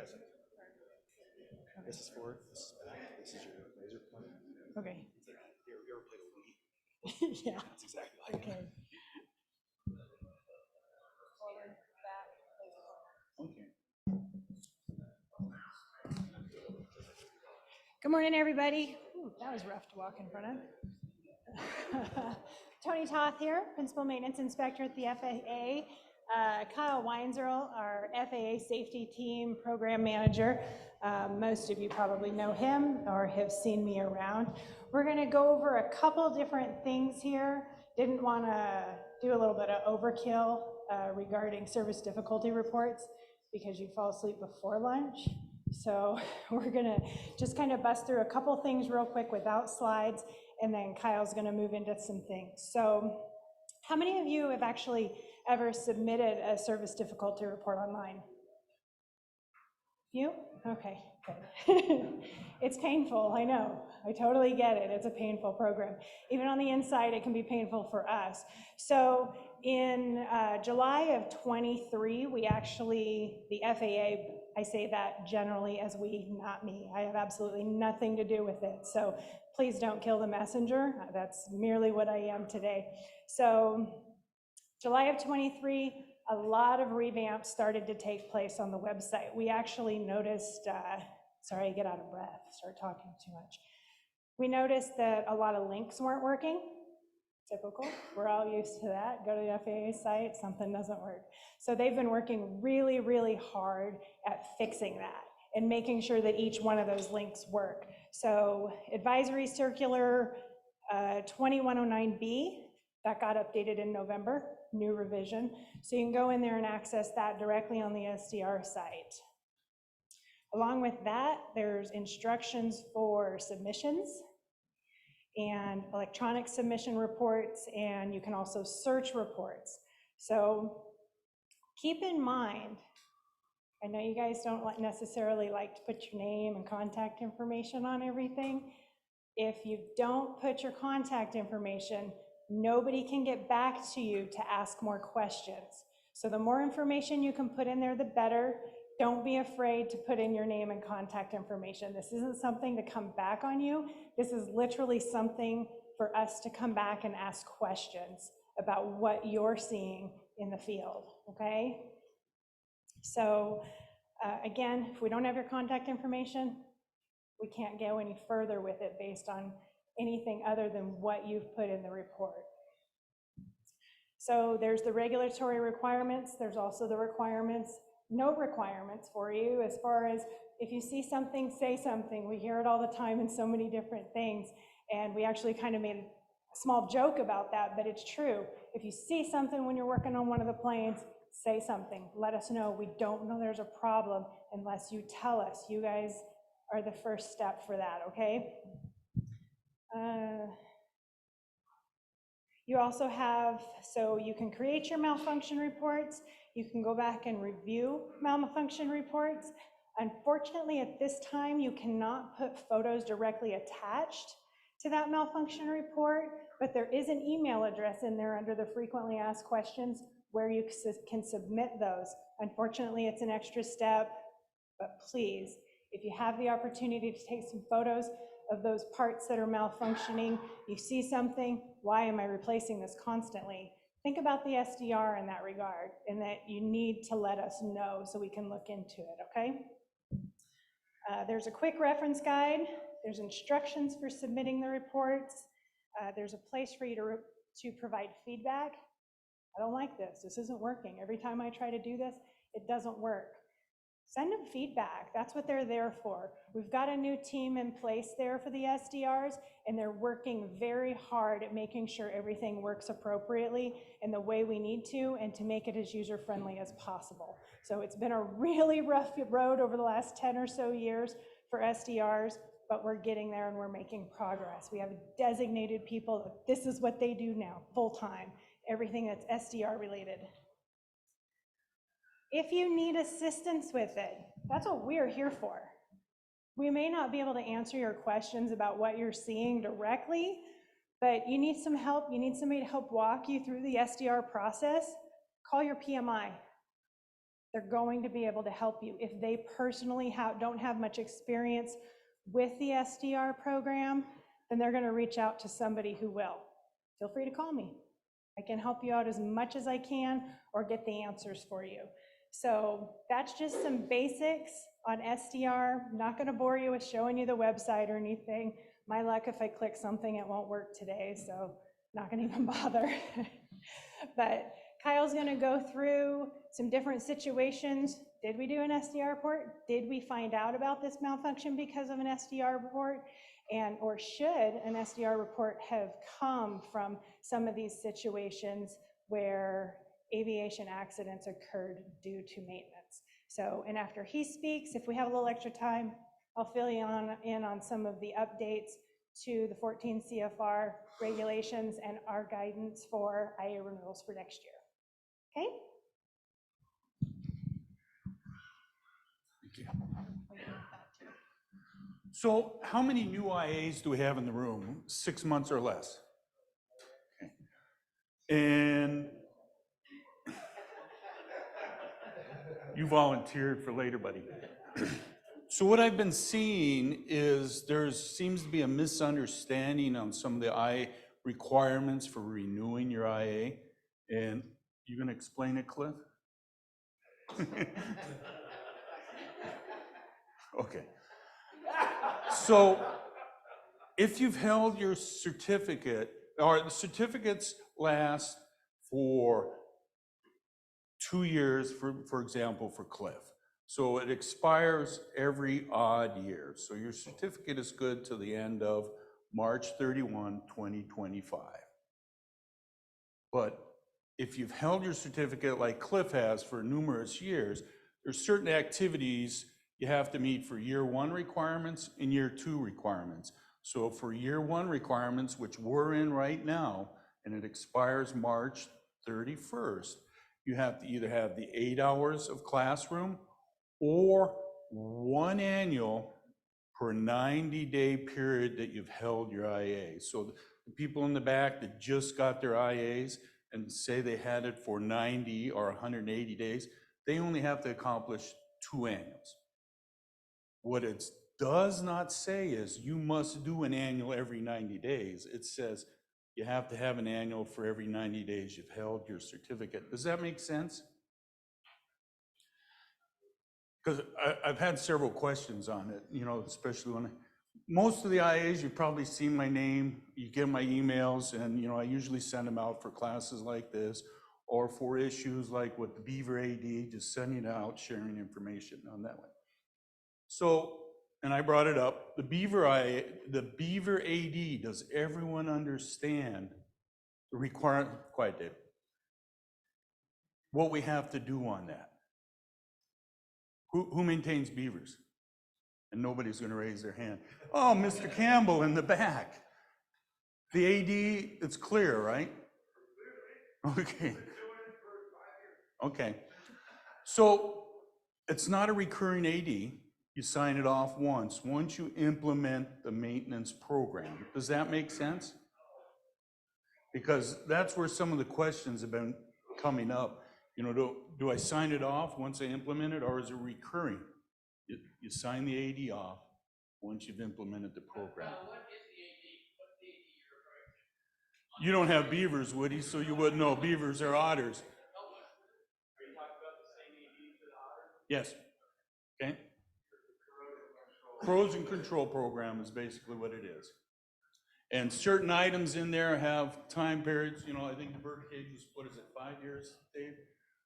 has it. This is forward, this is back, this is your laser pointer. Okay. It's like, you ever played a Wii? Yeah. That's exactly like Okay. it. Forward, back, laser pointer. Okay. Good morning, everybody. Ooh, that was rough to walk in front of. Toni Toth here, Principal Maintenance Inspector at the FAA. Kyle Weinzerl, our FAA Safety Team Program Manager. Most of you probably know him or have seen me around. We're going to go over a couple different things here. Didn't want to do a little bit of overkill regarding service difficulty reports because you'd fall asleep before lunch. So we're gonna just kind of bust through a couple things real quick without slides, and then Kyle's gonna move into some things. So how many of you have actually ever submitted a service difficulty report online? You? Okay, good. It's painful, I know. I totally get it. It's a painful program. Even on the inside, it can be painful for us. So in July of 23, we actually, the FAA, I say that generally as we, not me. I have absolutely nothing to do with it. So please don't kill the messenger. That's merely what I am today. So July of 23, a lot of revamps started to take place on the website. We actually noticed, sorry, I get out of breath, start talking too much. We noticed that a lot of links weren't working. Typical, we're all used to that. Go to the FAA site, something doesn't work. So they've been working really, really hard at fixing that and making sure that each one of those links work. So Advisory Circular 2109B, that got updated in November, new revision. So you can go in there and access that directly on the SDR site. Along with that, there's instructions for submissions and electronic submission reports, and you can also search reports. So keep in mind, I know you guys don't necessarily like to put your name and contact information on everything. If you don't put your contact information, nobody can get back to you to ask more questions. So the more information you can put in there, the better. Don't be afraid to put in your name and contact information. This isn't something to come back on you. This is literally something for us to come back and ask questions about what you're seeing in the field, okay? So again, if we don't have your contact information, we can't go any further with it based on anything other than what you've put in the report. So there's the regulatory requirements. There's also the requirements, no requirements for you as far as if you see something, say something. We hear it all the time in so many different things. And we actually kind of made a small joke about that, but it's true. If you see something when you're working on one of the planes, say something. Let us know. We don't know there's a problem unless you tell us. You guys are the first step for that, okay? You also have, so you can create your malfunction reports. You can go back and review malfunction reports. Unfortunately, at this time, you cannot put photos directly attached to that malfunction report, but there is an email address in there under the frequently asked questions where you can submit those. Unfortunately, it's an extra step, but please, if you have the opportunity to take some photos of those parts that are malfunctioning, you see something, why am I replacing this constantly? Think about the SDR in that regard, and that you need to let us know so we can look into it, okay? There's a quick reference guide. There's instructions for submitting the reports. There's a place for you to provide feedback. I don't like this. This isn't working. Every time I try to do this, it doesn't work. Send them feedback. That's what they're there for. We've got a new team in place there for the SDRs, and they're working very hard at making sure everything works appropriately in the way we need to, and to make it as user-friendly as possible. So it's been a really rough road over the last 10 or so years for SDRs, but we're getting there and we're making progress. We have designated people. This is what they do now, full-time, everything that's SDR related. If you need assistance with it, that's what we're here for. We may not be able to answer your questions about what you're seeing directly, but you need some help, you need somebody to help walk you through the SDR process, call your PMI. They're going to be able to help you. If they personally don't have much experience with the SDR program, then they're going to reach out to somebody who will. Feel free to call me. I can help you out as much as I can or get the answers for you. So that's just some basics on SDR. I'm not going to bore you with showing you the website or anything. My luck, if I click something, it won't work today, so not going to even bother. But Kyle's going to go through some different situations. Did we do an SDR report? Did we find out about this malfunction because of an SDR report? And or should an SDR report have come from some of these situations where aviation accidents occurred due to maintenance? So, and after he speaks, if we have a little extra time, I'll fill you in on some of the updates to the 14 CFR regulations and our guidance for IA renewals for next year. Okay? Thank you. So how many new IAs do we have in the room? 6 months or less? Okay. And you volunteered for later, buddy. So what I've been seeing is there seems to be a misunderstanding on some of the IA requirements for renewing your IA. And you gonna explain it, Cliff? Okay. So if you've held your certificate, or the certificates last for 2 years, for example, for Cliff. So it expires every odd year. So your certificate is good till the end of March 31, 2025. But if you've held your certificate like Cliff has for numerous years, there's certain activities you have to meet for year 1 requirements and year 2 requirements. So for year 1 requirements, which we're in right now, and it expires March 31st, you have to either have the 8 hours of classroom or 1 annual per 90-day period that you've held your IA. So the people in the back that just got their IAs and say they had it for 90 or 180 days, they only have to accomplish 2 annuals. What it does not say is you must do an annual every 90 days. It says you have to have an annual for every 90 days you've held your certificate. Does that make sense? Because I've had several questions on it, you know, especially when most of the IAs, you've probably seen my name, you get my emails, and, you know, I usually send them out for classes like this, or for issues like with the Beaver AD, just sending it out, sharing information on that way. So, and I brought it up, the Beaver AD, does everyone understand the requirement, quiet Dave, what we have to do on that? Who maintains beavers? And nobody's gonna raise their hand. Oh, Mr. Campbell in the back. The AD, it's clear, right? Okay. Okay. So it's not a recurring AD. You sign it off once you implement the maintenance program. Does that make sense? Because that's where some of the questions have been coming up. You know, do I sign it off once I implement it, or is it recurring? You sign the AD off once you've implemented the program. What is the AD? What's the AD you're referring to? You don't have beavers, Woody, so you wouldn't know. Beavers are otters. Are you talking about the same AD for the otters? Yes. Okay. Corrosion control program is basically what it is. And certain items in there have time periods. You know, I think the bird cage was, what is it, 5 years, Dave?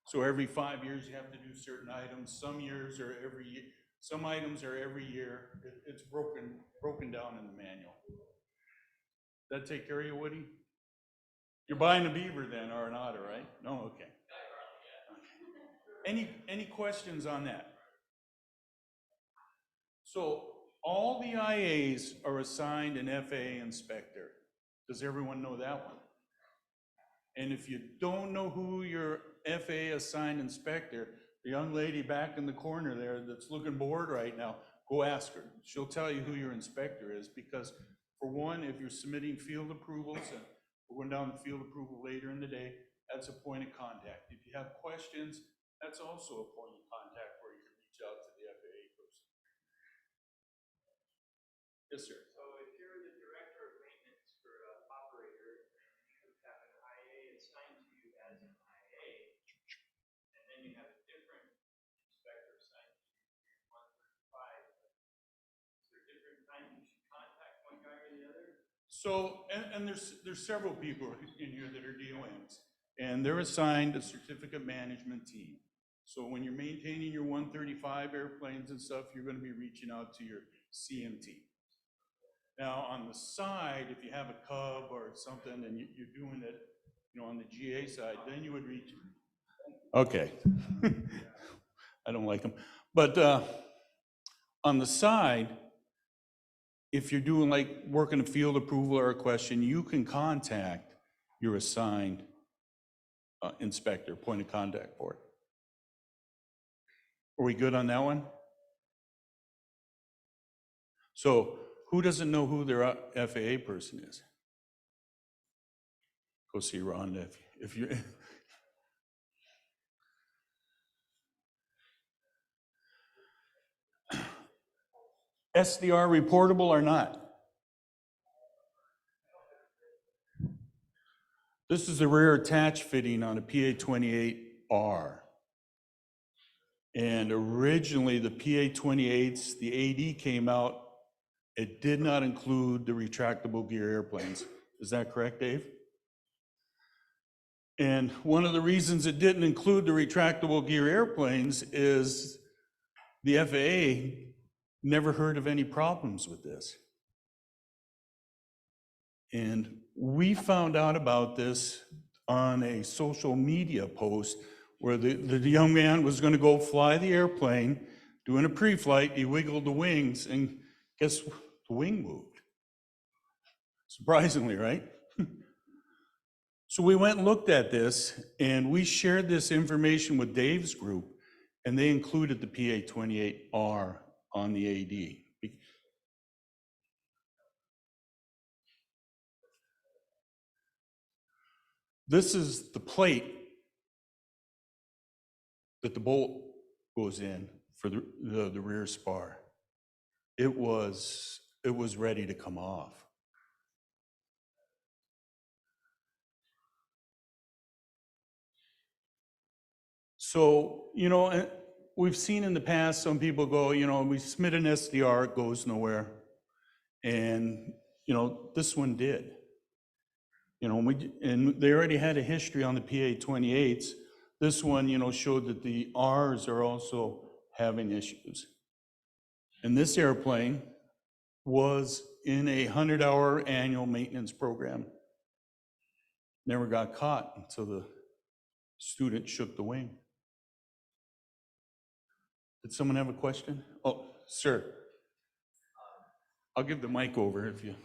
So every 5 years you have to do certain items. Some years are every year. Some items are every year. It's broken down in the manual. Does that take care of you, Woody? You're buying a beaver then, or an otter, right? No, okay. Any questions on that? So all the IAs are assigned an FAA inspector. Does everyone know that one? And if you don't know who your FAA assigned inspector, the young lady back in the corner there that's looking bored right now, go ask her. She'll tell you who your inspector is, because for one, if you're submitting field approvals, and we're going down to field approval later in the day, that's a point of contact. If you have questions, That's also a point of contact where you can reach out to the FAA person. Yes, sir. So if you're the director of maintenance for an operator, and you have an IA assigned to you as an IA, and then you have a different inspector assigned to you, 135, is there different times you should contact one guy or the other? So, and there's several people in here that are DOMs, and they're assigned a certificate management team. So when you're maintaining your 135 airplanes and stuff, you're going to be reaching out to your CMT. Now, on the side, if you have a Cub or something and you're doing it, you know, on the GA side, then you would reach. Okay. I don't like them. But on the side, if you're doing like working a field approval or a question, you can contact your assigned inspector, point of contact for it. Are we good on that one? So who doesn't know who their FAA person is? Go see Rhonda if you're. SDR reportable or not? This is a rear attach fitting on a PA-28R. And originally the PA-28s, the AD came out, it did not include the retractable gear airplanes. Is that correct, Dave? And one of the reasons it didn't include the retractable gear airplanes is the FAA never heard of any problems with this. And we found out about this on a social media post where the young man was going to go fly the airplane, doing a pre-flight, he wiggled the wings, and guess what? The wing moved. Surprisingly, right? So we went and looked at this, and we shared this information with Dave's group, and they included the PA-28R on the AD. This is the plate that the bolt goes in for the rear spar. It was ready to come off. So, you know, we've seen in the past some people go, you know, we submit an SDR, it goes nowhere. And, you know, this one did. You know, and they already had a history on the PA-28s. This one, you know, showed that the Rs are also having issues. And this airplane was in a 100-hour annual maintenance program. Never got caught until the student shook the wing. Did someone have a question? Oh, sir. I'll give the mic over if you.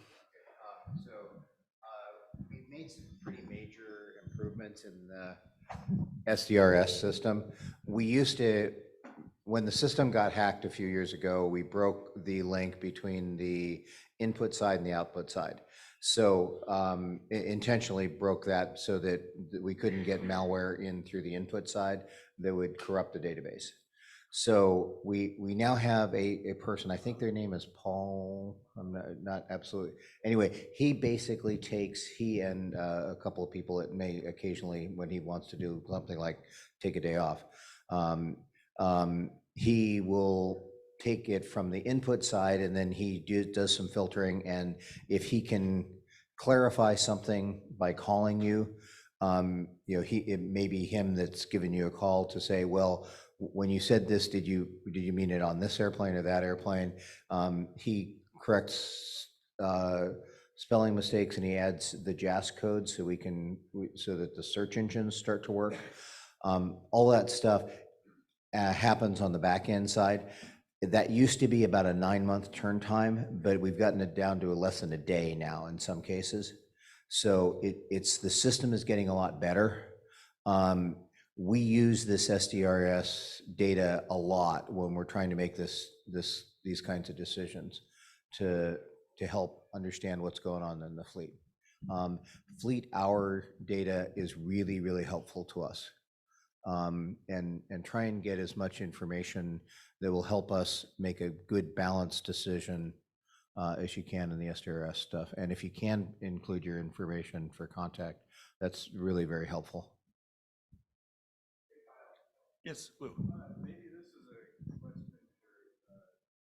We've made some pretty major improvements in the SDRS system. We used to, when the system got hacked a few years ago, we broke the link between the input side and the output side. So intentionally broke that so that we couldn't get malware in through the input side that would corrupt the database. So we now have a person, I think their name is Paul, I'm not absolutely, anyway, he basically takes, he and a couple of people that may occasionally, when he wants to do something like take a day off, he will take it from the input side and then he does some filtering, and if he can clarify something by calling you, you know, it may be him that's giving you a call to say, well, when you said this, did you mean it on this airplane or that airplane? He corrects spelling mistakes and he adds the JAS code so so that the search engines start to work. All that stuff happens on the back end side. That used to be about a 9-month turn time, but we've gotten it down to less than a day now in some cases. So the system is getting a lot better. We use this SDRS data a lot when we're trying to make these kinds of decisions to help understand what's going on in the fleet. Fleet hour data is really, really helpful to us. and try and get as much information that will help us make a good balanced decision as you can in the SDRS stuff. And if you can include your information for contact, that's really very helpful. Yes, Lou. Maybe this is a question for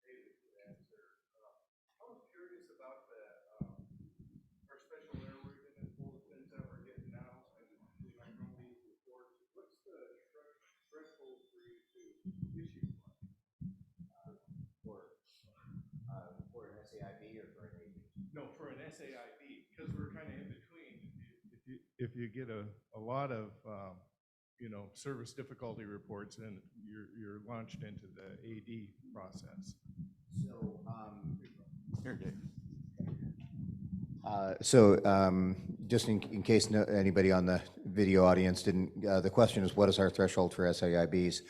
David to answer. I was curious about our special airworthiness bulletins that we're getting now, and I know these reports. What's the threshold for you to issue one? For an SAIB or for an AD? No, for an SAIB, because we're kind of in between. If you get a lot of service difficulty reports, then you're launched into the AD process. So, Here, Dave. Just in case anybody on the video audience didn't, the question is, what is our threshold for SAIBs?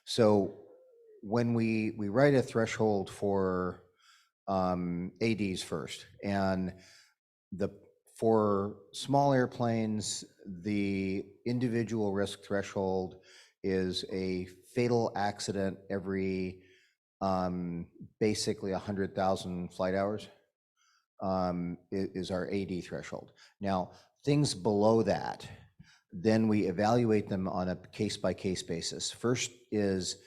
So when we write a threshold for ADs first, and for small airplanes, the individual risk threshold is a fatal accident every basically 100,000 flight hours is our AD threshold. Now, things below that, then we evaluate them on a case-by-case basis. First is,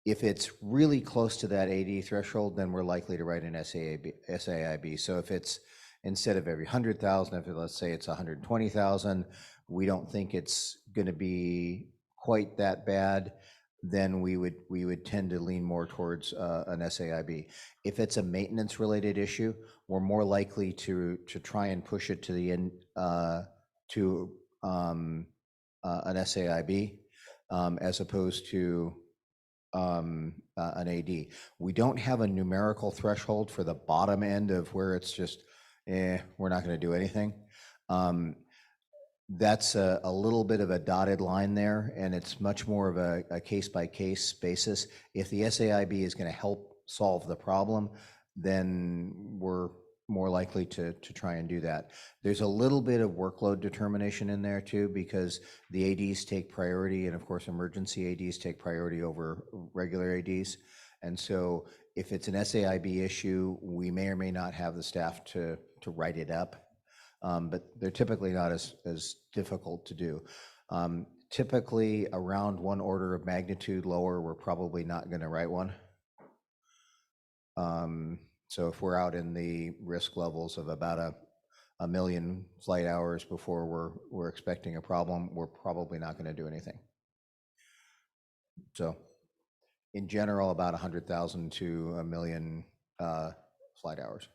if it's really close to that AD threshold, then we're likely to write an SAIB. So if it's instead of every 100,000, if let's say it's 120,000, we don't think it's going to be quite that bad, then we would tend to lean more towards an SAIB. If it's a maintenance related issue, we're more likely to try and push it to the end to an SAIB as opposed to an AD. We don't have a numerical threshold for the bottom end of where it's just, we're not going to do anything. That's a little bit of a dotted line there, and it's much more of a case-by-case basis. If the SAIB is going to help solve the problem, then we're more likely to try and do that. There's a little bit of workload determination in there too, because the ADs take priority, and of course emergency ADs take priority over regular ADs. And so if it's an SAIB issue, we may or may not have the staff to write it up. But they're typically not as difficult to do. Typically around one order of magnitude lower, we're probably not going to write one. So if we're out in the risk levels of about a million flight hours before we're expecting a problem, we're probably not going to do anything. So in general, about 100,000 to a million flight hours.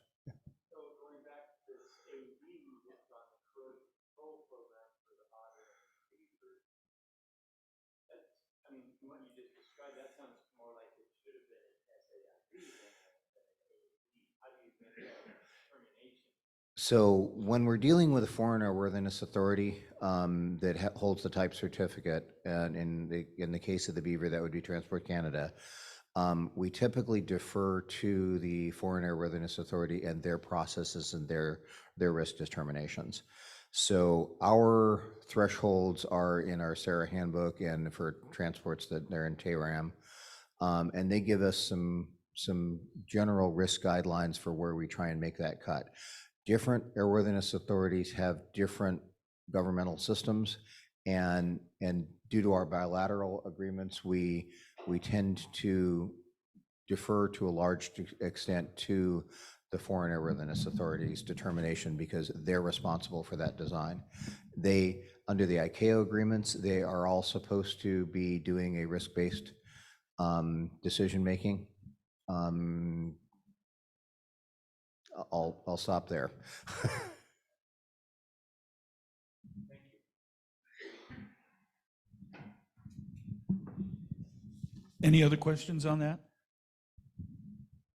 What you just described, that sounds more like it should have been an SAIB than an AD. How do you make that determination? So when we're dealing with a foreign airworthiness authority that holds the type certificate, and in the case of the Beaver, that would be Transport Canada, we typically defer to the foreign airworthiness authority and their processes and their risk determinations. So our thresholds are in our SARA handbook, and for transports that they're in TARAM, and they give us some general risk guidelines for where we try and make that cut. Different airworthiness authorities have different governmental systems, and due to our bilateral agreements, we tend to defer to a large extent to the foreign airworthiness authority's determination, because they're responsible for that design. They, under the ICAO agreements, they are all supposed to be doing a risk-based decision-making. I'll stop there. Any other questions on that?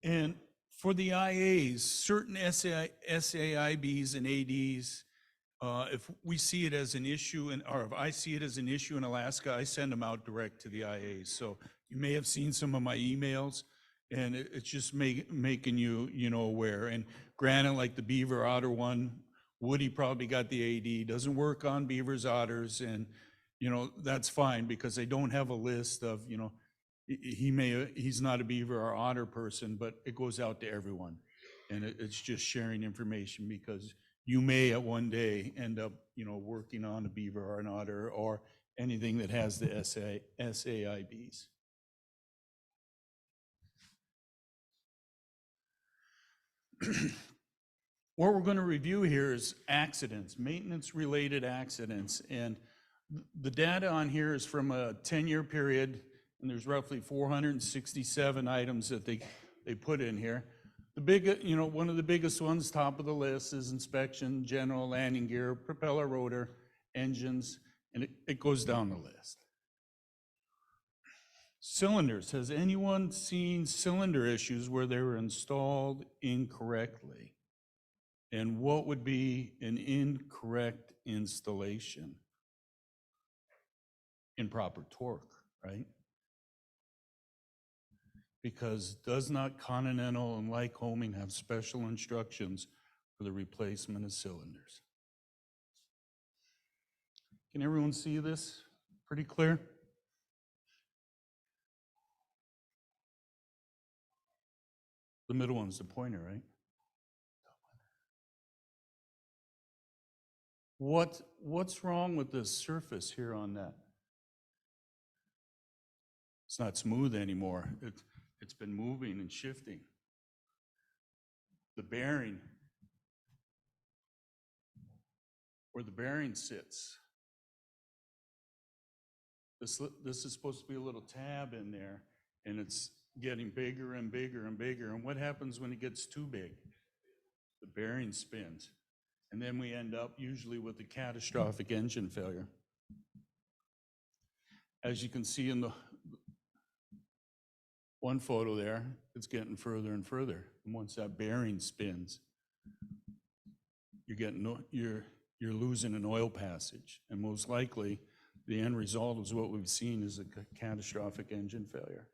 And for the IAs, certain SAIBs and ADs, if we see it as an issue, or if I see it as an issue in Alaska, I send them out direct to the IAs. So you may have seen some of my emails, and it's just making you aware. And granted, like the Beaver Otter one, Woody probably got the AD, doesn't work on Beavers Otters, and that's fine, because they don't have a list of, he's not a beaver or otter person, but it goes out to everyone. And it's just sharing information, because you may at one day end up, working on a beaver or an otter or anything that has the SAIBs. What we're going to review here is accidents, maintenance-related accidents. And the data on here is from a 10-year period, and there's roughly 467 items that they put in here. One of the biggest ones, top of the list, is inspection, general landing gear, propeller rotor, engines, and it goes down the list. Cylinders. Has anyone seen cylinder issues where they were installed incorrectly? And what would be an incorrect installation? Improper torque, right? Because does not Continental and Lycoming have special instructions for the replacement of cylinders? Can everyone see this pretty clear? The middle one's the pointer, right? What's wrong with the surface here on that? It's not smooth anymore. It's been moving and shifting. The bearing, where the bearing sits. This is supposed to be a little tab in there, and it's getting bigger and bigger and bigger. And what happens when it gets too big? The bearing spins. And then we end up usually with a catastrophic engine failure. As you can see in the one photo there, it's getting further and further. And once that bearing spins, you're losing an oil passage. And most likely, the end result is what we've seen is a catastrophic engine failure.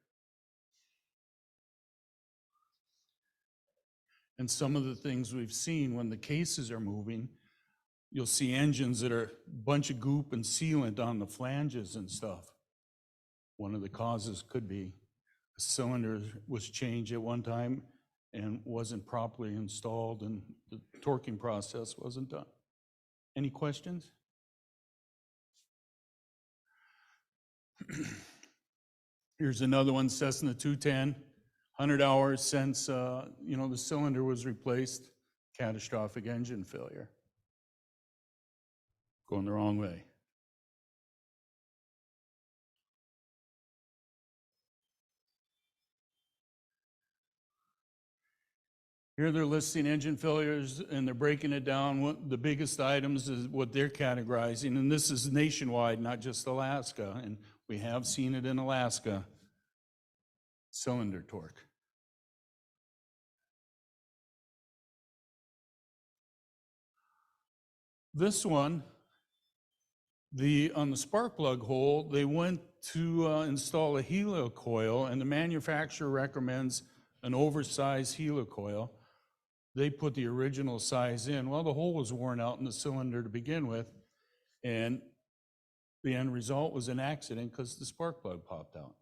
And some of the things we've seen when the cases are moving, you'll see engines that are a bunch of goop and sealant on the flanges and stuff. One of the causes could be a cylinder was changed at one time and wasn't properly installed, and the torquing process wasn't done. Any questions? Here's another one, Cessna 210, 100 hours since the cylinder was replaced, catastrophic engine failure. Going the wrong way. Here they're listing engine failures, and they're breaking it down. The biggest items is what they're categorizing, and this is nationwide, not just Alaska, and we have seen it in Alaska. Cylinder torque. This one, on the spark plug hole, they went to install a helicoil, and the manufacturer recommends an oversized helicoil. They put the original size in. Well, the hole was worn out in the cylinder to begin with, and the end result was an accident because the spark plug popped out.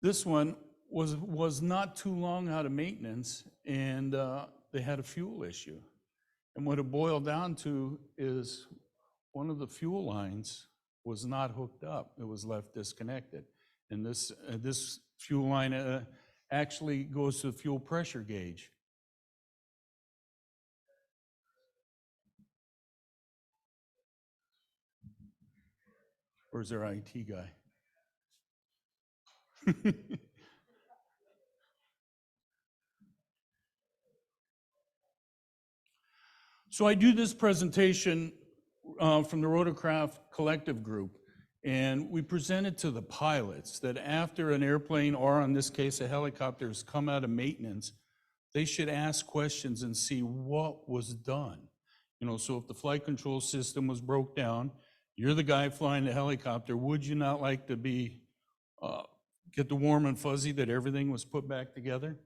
This one was not too long out of maintenance, and they had a fuel issue. And what it boiled down to is one of the fuel lines was not hooked up. It was left disconnected. And this fuel line actually goes to the fuel pressure gauge. Where's their IT guy? So I do this presentation from the Rotorcraft Collective Group, and we present it to the pilots that after an airplane, or in this case a helicopter, has come out of maintenance, they should ask questions and see what was done. So if the flight control system was broke down, you're the guy flying the helicopter, would you not like to be Get the warm and fuzzy that everything was put back together?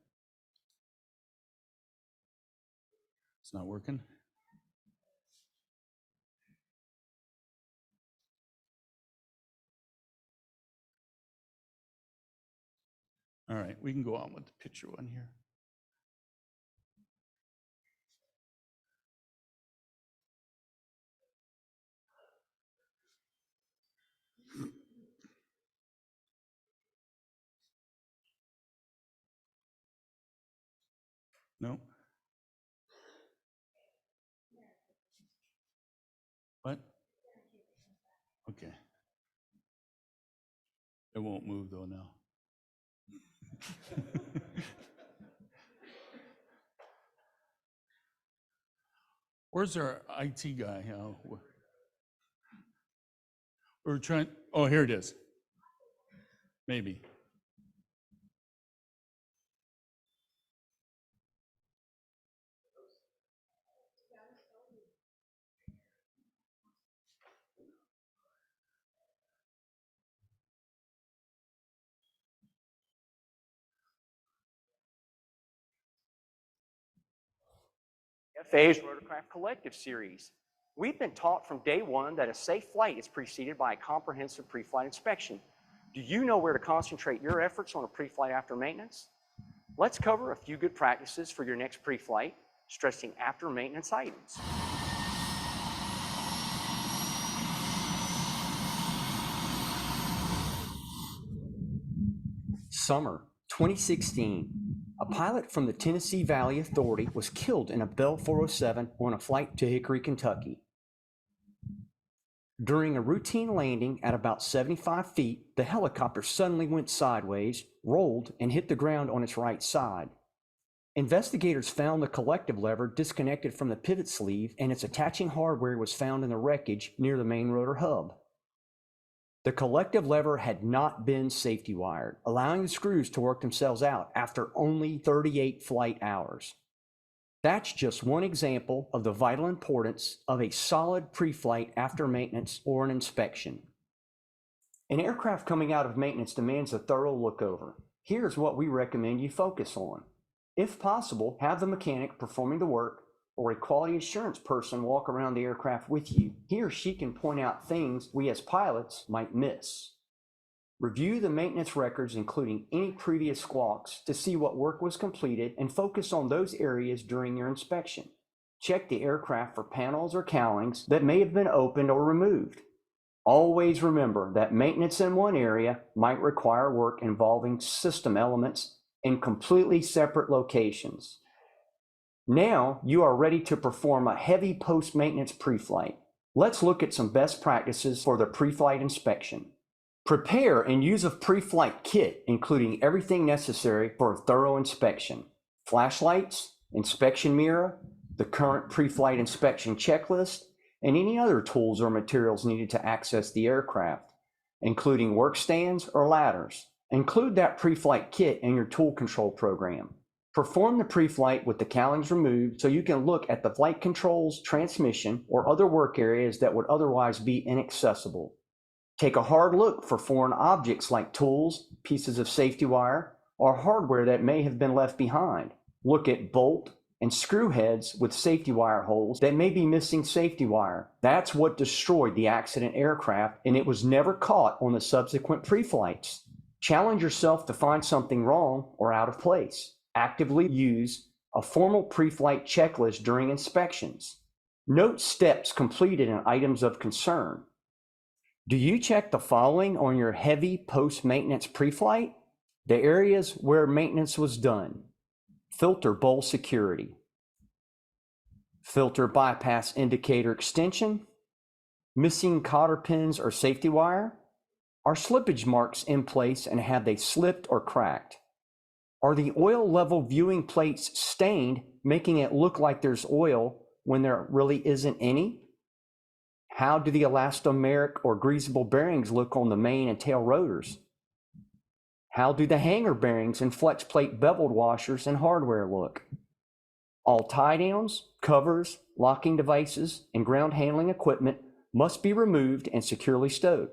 It's not working? All right, we can go on with the picture one here. No? What? Okay. It won't move though now. Where's our IT guy? We're trying, oh, here it is. Maybe. FAA's Rotorcraft Collective Series. We've been taught from day one that a safe flight is preceded by a comprehensive pre-flight inspection. Do you know where to concentrate your efforts on a pre-flight after maintenance? Let's cover a few good practices for your next pre-flight, stressing after maintenance items. Summer 2016. A pilot from the Tennessee Valley Authority was killed in a Bell 407 on a flight to Hickory, Kentucky. During a routine landing at about 75 feet, the helicopter suddenly went sideways, rolled, and hit the ground on its right side. Investigators found the collective lever disconnected from the pivot sleeve, and its attaching hardware was found in the wreckage near the main rotor hub. The collective lever had not been safety wired, allowing the screws to work themselves out after only 38 flight hours. That's just one example of the vital importance of a solid pre-flight after maintenance or an inspection. An aircraft coming out of maintenance demands a thorough look over. Here's what we recommend you focus on. If possible, have the mechanic performing the work or a quality assurance person walk around the aircraft with you. He or she can point out things we as pilots might miss. Review the maintenance records, including any previous squawks, to see what work was completed and focus on those areas during your inspection. Check the aircraft for panels or cowlings that may have been opened or removed. Always remember that maintenance in one area might require work involving system elements in completely separate locations. Now you are ready to perform a heavy post-maintenance pre-flight. Let's look at some best practices for the pre-flight inspection. Prepare and use a pre-flight kit, including everything necessary for a thorough inspection. Flashlights, inspection mirror, the current pre-flight inspection checklist, and any other tools or materials needed to access the aircraft, including work stands or ladders. Include that pre-flight kit in your tool control program. Perform the pre-flight with the cowlings removed so you can look at the flight controls, transmission, or other work areas that would otherwise be inaccessible. Take a hard look for foreign objects like tools, pieces of safety wire, or hardware that may have been left behind. Look at bolt and screw heads with safety wire holes that may be missing safety wire. That's what destroyed the accident aircraft, and it was never caught on the subsequent pre-flights. Challenge yourself to find something wrong or out of place. Actively use a formal pre-flight checklist during inspections. Note steps completed and items of concern. Do you check the following on your heavy post-maintenance pre-flight? The areas where maintenance was done. Filter bowl security. Filter bypass indicator extension. Missing cotter pins or safety wire. Are slippage marks in place and have they slipped or cracked? Are the oil level viewing plates stained, making it look like there's oil when there really isn't any? How do the elastomeric or greasable bearings look on the main and tail rotors? How do the hanger bearings and flex plate beveled washers and hardware look? All tie downs, covers, locking devices, and ground handling equipment must be removed and securely stowed.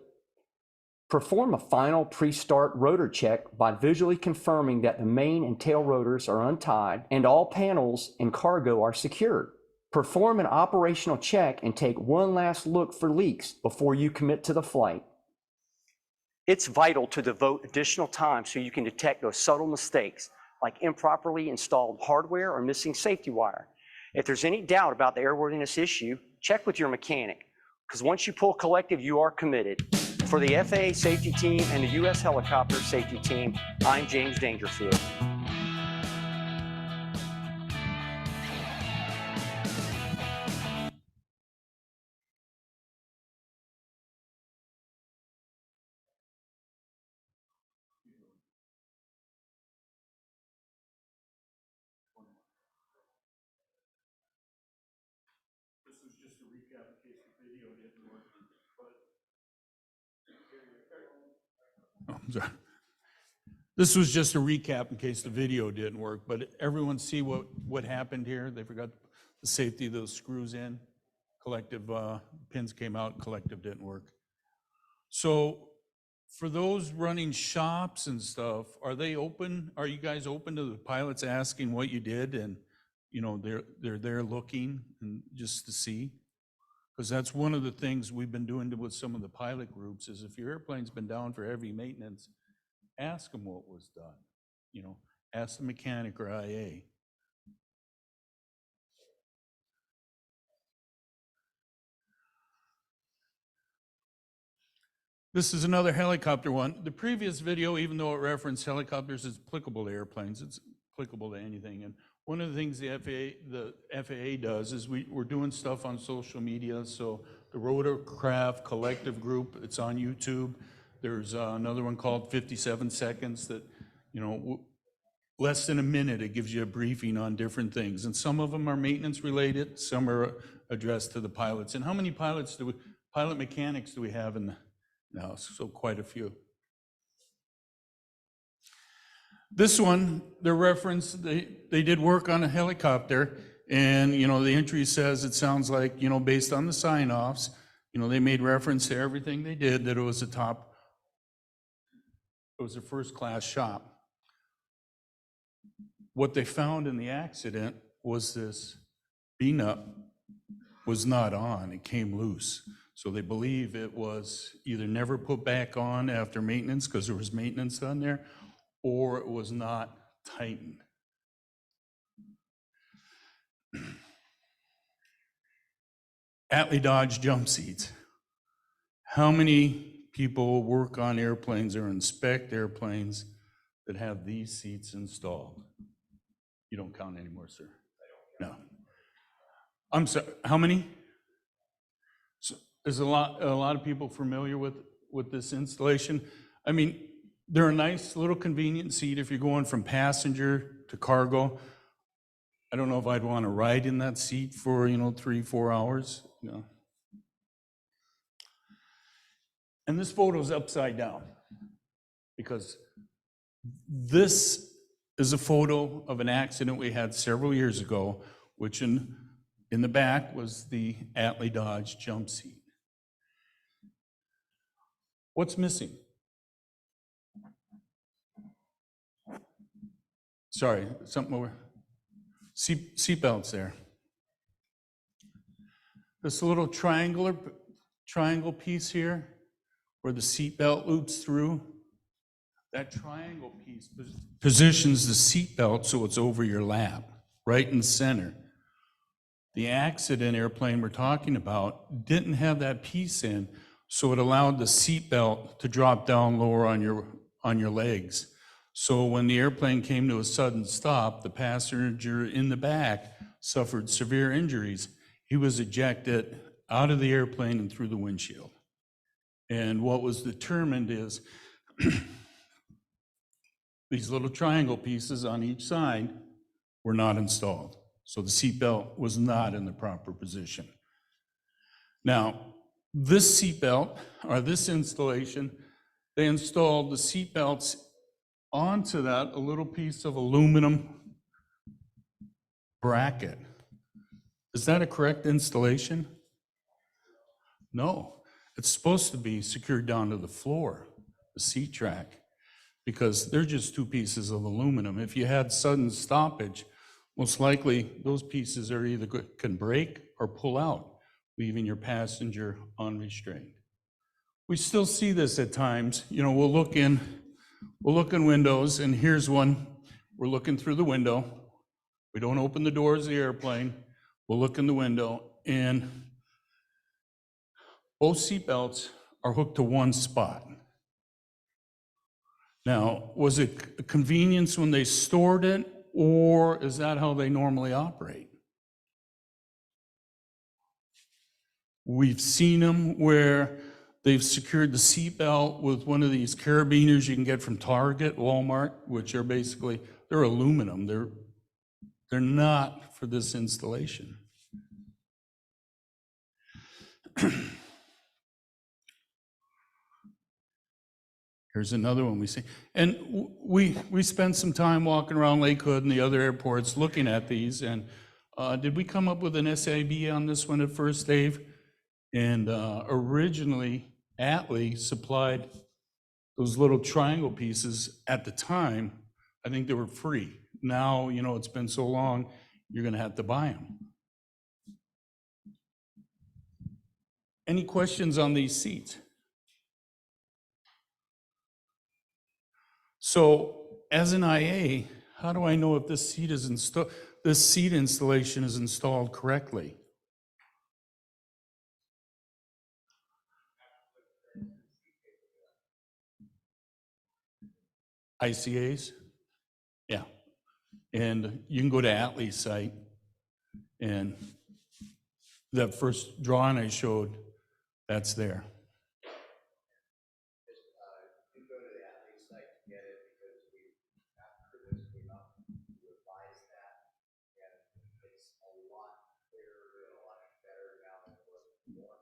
Perform a final pre-start rotor check by visually confirming that the main and tail rotors are untied and all panels and cargo are secured. Perform an operational check and take one last look for leaks before you commit to the flight. It's vital to devote additional time so you can detect those subtle mistakes, like improperly installed hardware or missing safety wire. If there's any doubt about the airworthiness issue, check with your mechanic, because once you pull collective, you are committed. For the FAA safety team and the U.S. helicopter safety team, I'm James Dangerfield. This was just a recap in case the video didn't work. Oh, I'm sorry. This was just a recap in case the video didn't work, but everyone see what happened here? They forgot the safety of those screws in. Collective pins came out, collective didn't work. So for those running shops and stuff, are they open? Are you guys open to the pilots asking what you did? And you know, they're there looking and just to see? Because that's one of the things we've been doing with some of the pilot groups is if your airplane's been down for heavy maintenance, ask them what was done. You know, ask the mechanic or IA. This is another helicopter one. The previous video, even though it referenced helicopters, is applicable to airplanes. It's applicable to anything. And one of the things the FAA does is we're doing stuff on social media. So the Rotorcraft Collective Group, it's on YouTube. There's another one called 57 Seconds that, you know, less than a minute, it gives you a briefing on different things. And some of them are maintenance related, some are addressed to the pilots. And how many pilot mechanics do we have in the house? So quite a few. This one, the reference, they did work on a helicopter, and you know, the entry says it sounds like, you know, based on the sign-offs, you know, they made reference to everything they did, that it was a first-class shop. What they found in the accident was this B-nut was not on, it came loose. So they believe it was either never put back on after maintenance because there was maintenance done there, or it was not tightened. Atlee Dodge jump seats. How many people work on airplanes or inspect airplanes that have these seats installed? You don't count anymore, sir? No. I'm sorry, how many? So there's a lot of people familiar with this installation. I mean, they're a nice little convenient seat if you're going from passenger to cargo. I don't know if I'd want to ride in that seat for, you know, 3-4 hours. No. And this photo is upside down because this is a photo of an accident we had several years ago, which in the back was the Atlee Dodge jump seat. What's missing? Sorry, something over. Seat belts there. This little triangle piece here, where the seat belt loops through, that triangle piece positions the seat belt so it's over your lap, right in the center. The accident airplane we're talking about didn't have that piece in, so it allowed the seat belt to drop down lower on your legs. So when the airplane came to a sudden stop, the passenger in the back suffered severe injuries. He was ejected out of the airplane and through the windshield. And what was determined is these little triangle pieces on each side were not installed. So the seatbelt was not in the proper position. Now, this seatbelt, or this installation, they installed the seatbelts onto that, a little piece of aluminum bracket. Is that a correct installation? No, it's supposed to be secured down to the floor. the seat track, because they're just two pieces of aluminum. If you had sudden stoppage, most likely those pieces are either can break or pull out, leaving your passenger unrestrained. We still see this at times. You know, we'll look in windows, and here's one. We're looking through the window. We don't open the doors of the airplane. We'll look in the window, and both seatbelts are hooked to one spot. Now, was it a convenience when they stored it, or is that how they normally operate? We've seen them where they've secured the seatbelt with one of these carabiners you can get from Target, Walmart, which are basically, they're aluminum. They're not for this installation. Here's another one we see. And we spent some time walking around Lake Hood and the other airports looking at these. And did we come up with an SAB on this one at first, Dave? And originally, Atlee supplied those little triangle pieces at the time. I think they were free. Now, you know, it's been so long, you're going to have to buy them. Any questions on these seats? So, as an IA, how do I know if this seat installation is installed correctly? ICAs? Yeah. And you can go to Atlee's site, and that first drawing I showed, that's there. You go to the Atlee site to get it, because after this came up, we revised that, and it's a lot clearer and a lot better now than it was before.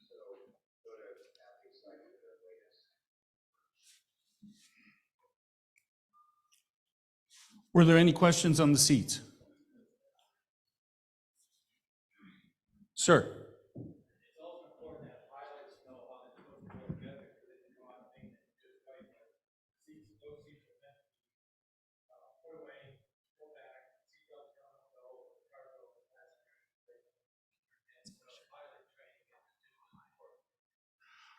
So go to the Atlee site for the latest. Were there any questions on the seats? Sir? It's also important that pilots know how they're supposed to go together, because they can go out and think that just right now, seats, those seats are meant to be put away, go back, seatbelts down on the cargo, and passenger. And so pilot training is just as important.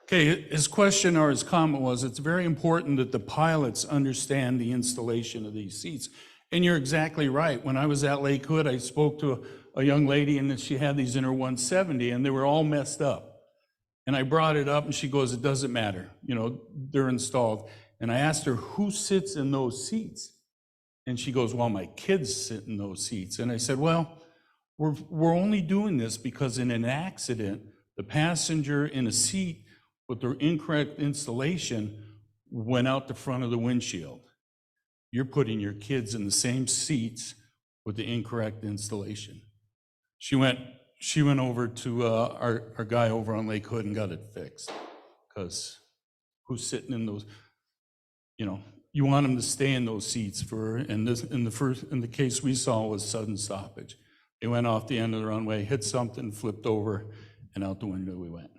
Okay, his question or his comment was, it's very important that the pilots understand the installation of these seats. And you're exactly right. When I was at Lake Hood, I spoke to a young lady, and she had these in her 170, and they were all messed up. And I brought it up, and she goes, it doesn't matter. You know, they're installed. And I asked her, who sits in those seats? And she goes, well, my kids sit in those seats. And I said, well, we're only doing this because in an accident, the passenger in a seat with the incorrect installation went out the front of the windshield. You're putting your kids in the same seats with the incorrect installation. She went over to our guy over on Lake Hood and got it fixed, because who's sitting in those, you know, you want them to stay in those seats in the case we saw was sudden stoppage. They went off the end of the runway, hit something, flipped over, and out the window we went.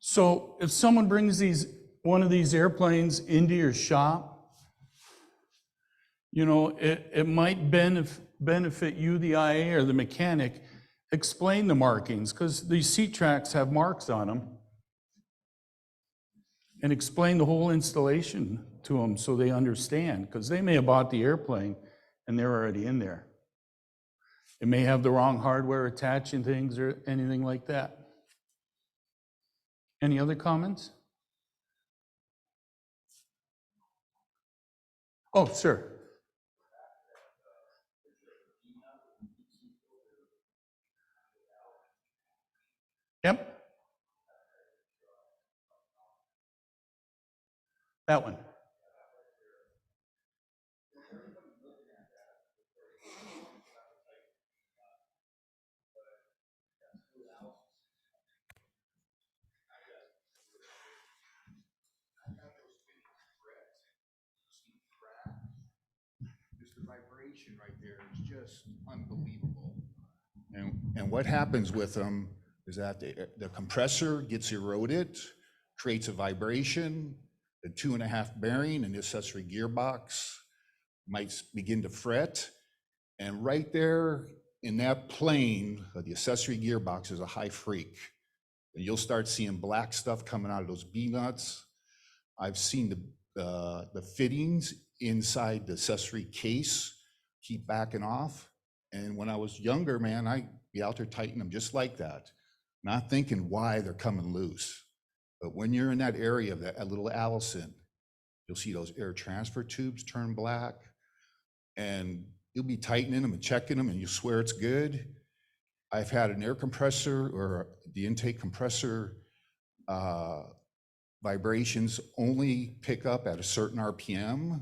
So if someone brings one of these airplanes into your shop, you know, it might benefit you, the IA or the mechanic, explain the markings, because these seat tracks have marks on them, and explain the whole installation to them so they understand, because they may have bought the airplane and they're already in there. It may have the wrong hardware attaching things or anything like that. Any other comments? Oh, sir. Yep. That one. here is just unbelievable. And what happens with them is that the compressor gets eroded, creates a vibration, the 2.5 bearing and the accessory gearbox might begin to fret. And right there in that plane of the accessory gearbox is a high freak. And you'll start seeing black stuff coming out of those B-nuts. I've seen the fittings inside the accessory case keep backing off. And when I was younger, man, I'd be out there tightening them just like that, not thinking why they're coming loose. But when you're in that area of that little Allison, you'll see those air transfer tubes turn black, and you'll be tightening them and checking them, and you swear it's good. I've had an air compressor or the intake compressor vibrations only pick up at a certain RPM.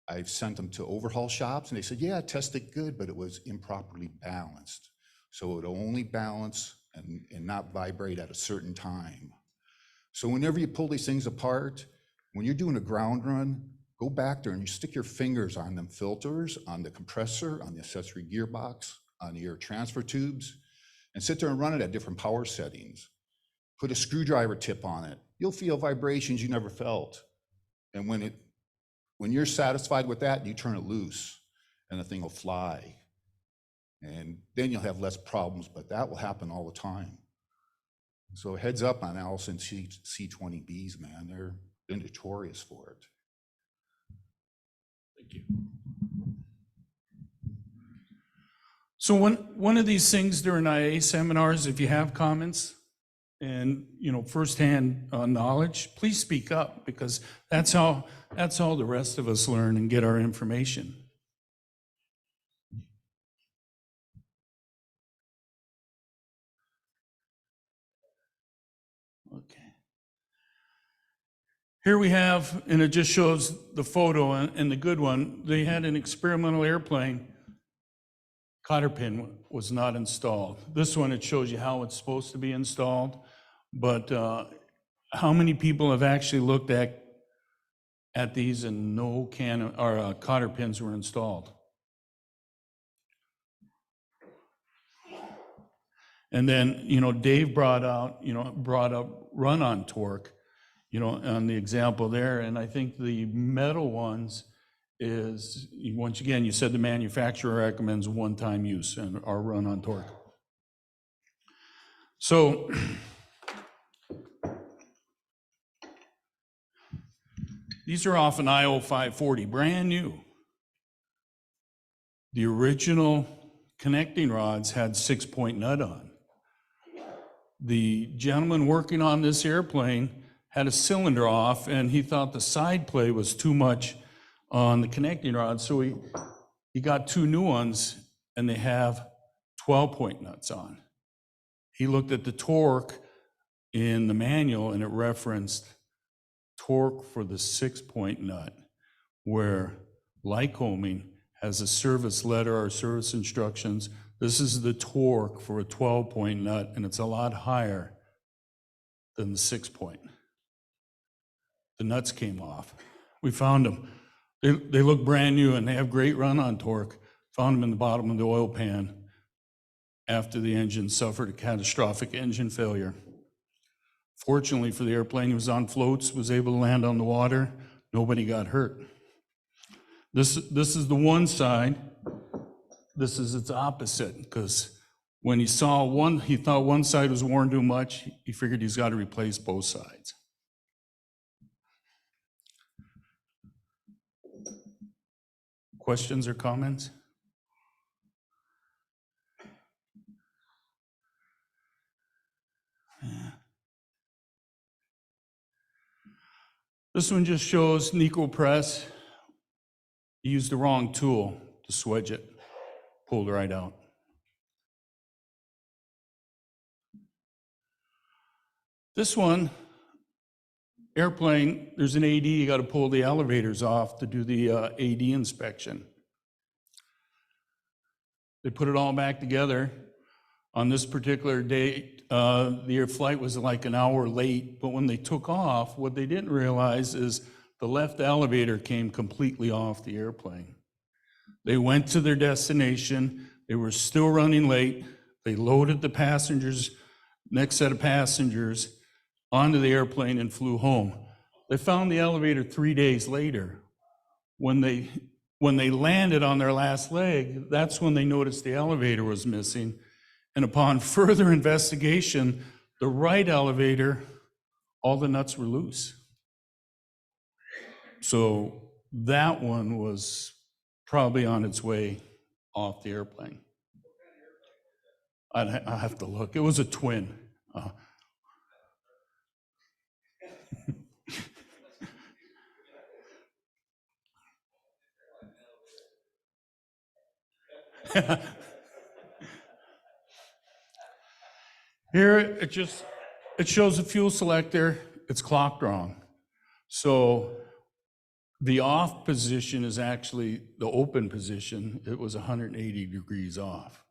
I've sent them to overhaul shops and they said, yeah, it tested good, but it was improperly balanced. So it would only balance and not vibrate at a certain time. So whenever you pull these things apart, when you're doing a ground run, go back there and you stick your fingers on them filters, on the compressor, on the accessory gearbox, on the air transfer tubes, and sit there and run it at different power settings. Put a screwdriver tip on it. You'll feel vibrations you never felt. And when you're satisfied with that, you turn it loose and the thing will fly. And then you'll have less problems, but that will happen all the time. So heads up on Allison C20Bs, man. They're notorious for it. Thank you. So one of these things during IA seminars, if you have comments and firsthand knowledge, please speak up, because that's how the rest of us learn and get our information. Okay. Here we have, and it just shows the photo and the good one. They had an experimental airplane. Cotter pin was not installed. This one, it shows you how it's supposed to be installed, but how many people have actually looked at these and no cotter pins were installed? And then, Dave brought up run-on torque, on the example there, and I think the metal ones is, once again, you said the manufacturer recommends one-time use and our run-on torque. So these are off an IO 540, brand new. The original connecting rods had 6-point nut on. The gentleman working on this airplane had a cylinder off, and he thought the side play was too much on the connecting rod, so he got 2 new ones, and they have 12-point nuts on. He looked at the torque in the manual, and it referenced torque for the 6-point nut, where Lycoming has a service letter or service instructions. This is the torque for a 12-point nut, and it's a lot higher than the 6-point. The nuts came off. We found them. They look brand new, and they have great run-on torque. Found them in the bottom of the oil pan after the engine suffered a catastrophic engine failure. Fortunately for the airplane, he was on floats, was able to land on the water. Nobody got hurt. This is the one side. This is its opposite, because when he saw one, he thought one side was worn too much. He figured he's got to replace both sides. Questions or comments? This one just shows Nico press. He used the wrong tool to swedge it, pulled right out. This one, airplane, there's an AD, you got to pull the elevators off to do the AD inspection. They put it all back together. On this particular date, the flight was like an hour late, but when they took off, what they didn't realize is the left elevator came completely off the airplane. They went to their destination. They were still running late. They loaded the passengers, next set of passengers, onto the airplane and flew home. They found the elevator 3 days later. When they landed on their last leg, that's when they noticed the elevator was missing. And upon further investigation, the right elevator, all the nuts were loose. So that one was probably on its way off the airplane. I have to look. It was a twin. Here it shows the fuel selector. It's clocked wrong. So the off position is actually the open position. It was 180 degrees off.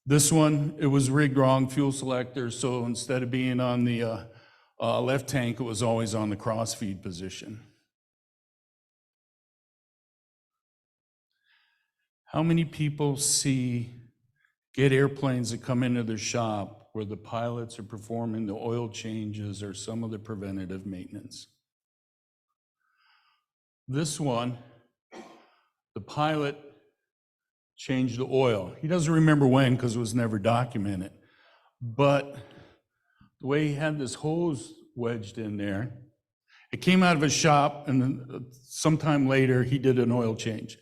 This one, it was rigged wrong, fuel selector. So instead of being on the left tank, it was always on the crossfeed position. How many people get airplanes that come into their shop where the pilots are performing the oil changes or some of the preventative maintenance? This one, the pilot changed the oil. He doesn't remember when because it was never documented. But the way he had this hose wedged in there, it came out of his shop, and then sometime later he did an oil change.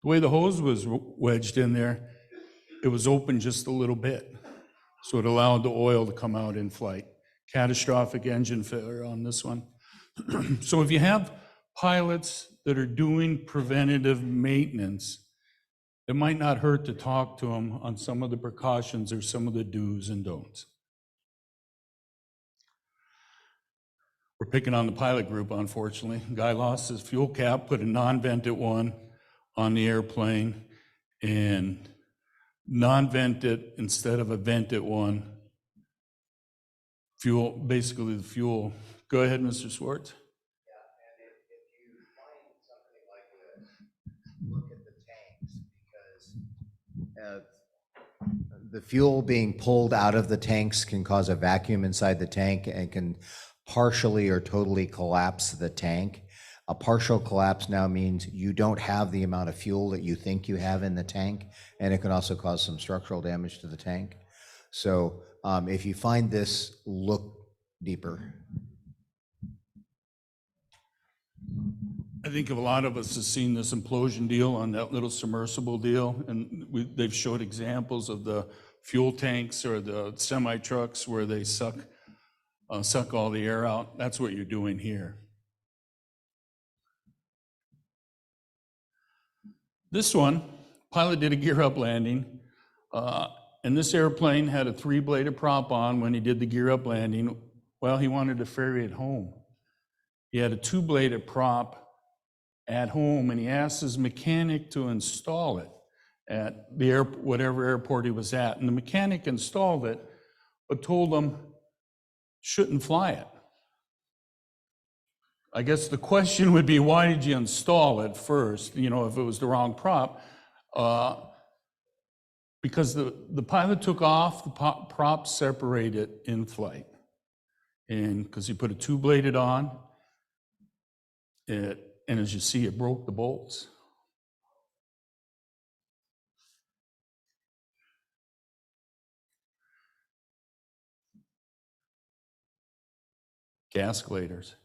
The way the hose was wedged in there, it was open just a little bit. So it allowed the oil to come out in flight. Catastrophic engine failure on this one. So if you have pilots that are doing preventative maintenance, it might not hurt to talk to them on some of the precautions or some of the do's and don'ts. We're picking on the pilot group, unfortunately. Guy lost his fuel cap, put a non-vented one on the airplane, and non-vented instead of a vented one. Basically the fuel. Go ahead, Mr. Swartz. Yeah, and if you find something like this, look at the tanks, because the fuel being pulled out of the tanks can cause a vacuum inside the tank and can partially or totally collapse the tank. A partial collapse now means you don't have the amount of fuel that you think you have in the tank, and it can also cause some structural damage to the tank. So if you find this, look deeper. I think a lot of us have seen this implosion deal on that little submersible deal, and they've showed examples of the fuel tanks or the semi-trucks where they suck all the air out. That's what you're doing here. This one, pilot did a gear up landing, and this airplane had a 3-bladed prop on when he did the gear up landing. Well, he wanted to ferry it home. He had a 2-bladed prop at home, and he asked his mechanic to install it at the whatever airport he was at. And the mechanic installed it, but told him shouldn't fly it. I guess the question would be, why did you install it first? You know, if it was the wrong prop. Because the pilot took off, the prop separated in flight. And because he put a 2-bladed on, and as you see, it broke the bolts. Gascolators.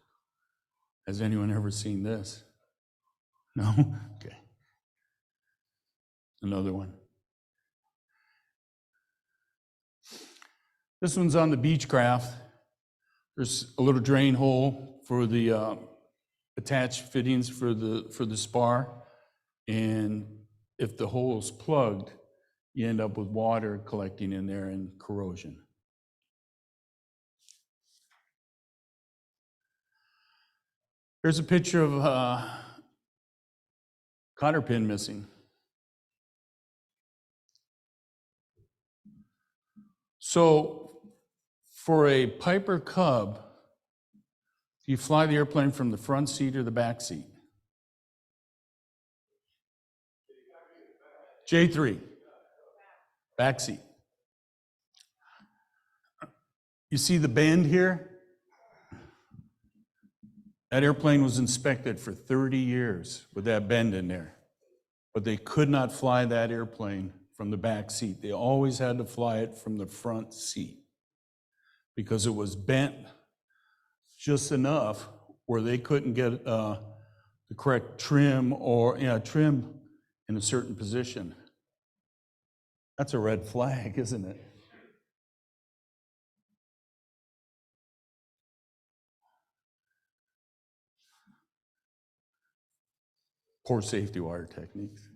Has anyone ever seen this? No? Okay. Another one. This one's on the Beechcraft. There's a little drain hole for the attached fittings for the spar, and if the hole is plugged, you end up with water collecting in there and corrosion. Here's a picture of cotter pin missing. So for a Piper Cub, you fly the airplane from the front seat or the back seat? J3, back seat. You see the bend here? That airplane was inspected for 30 years with that bend in there, but they could not fly that airplane from the back seat. They always had to fly it from the front seat because it was bent just enough where they couldn't get the correct trim or trim in a certain position. That's a red flag, isn't it? Poor safety wire techniques.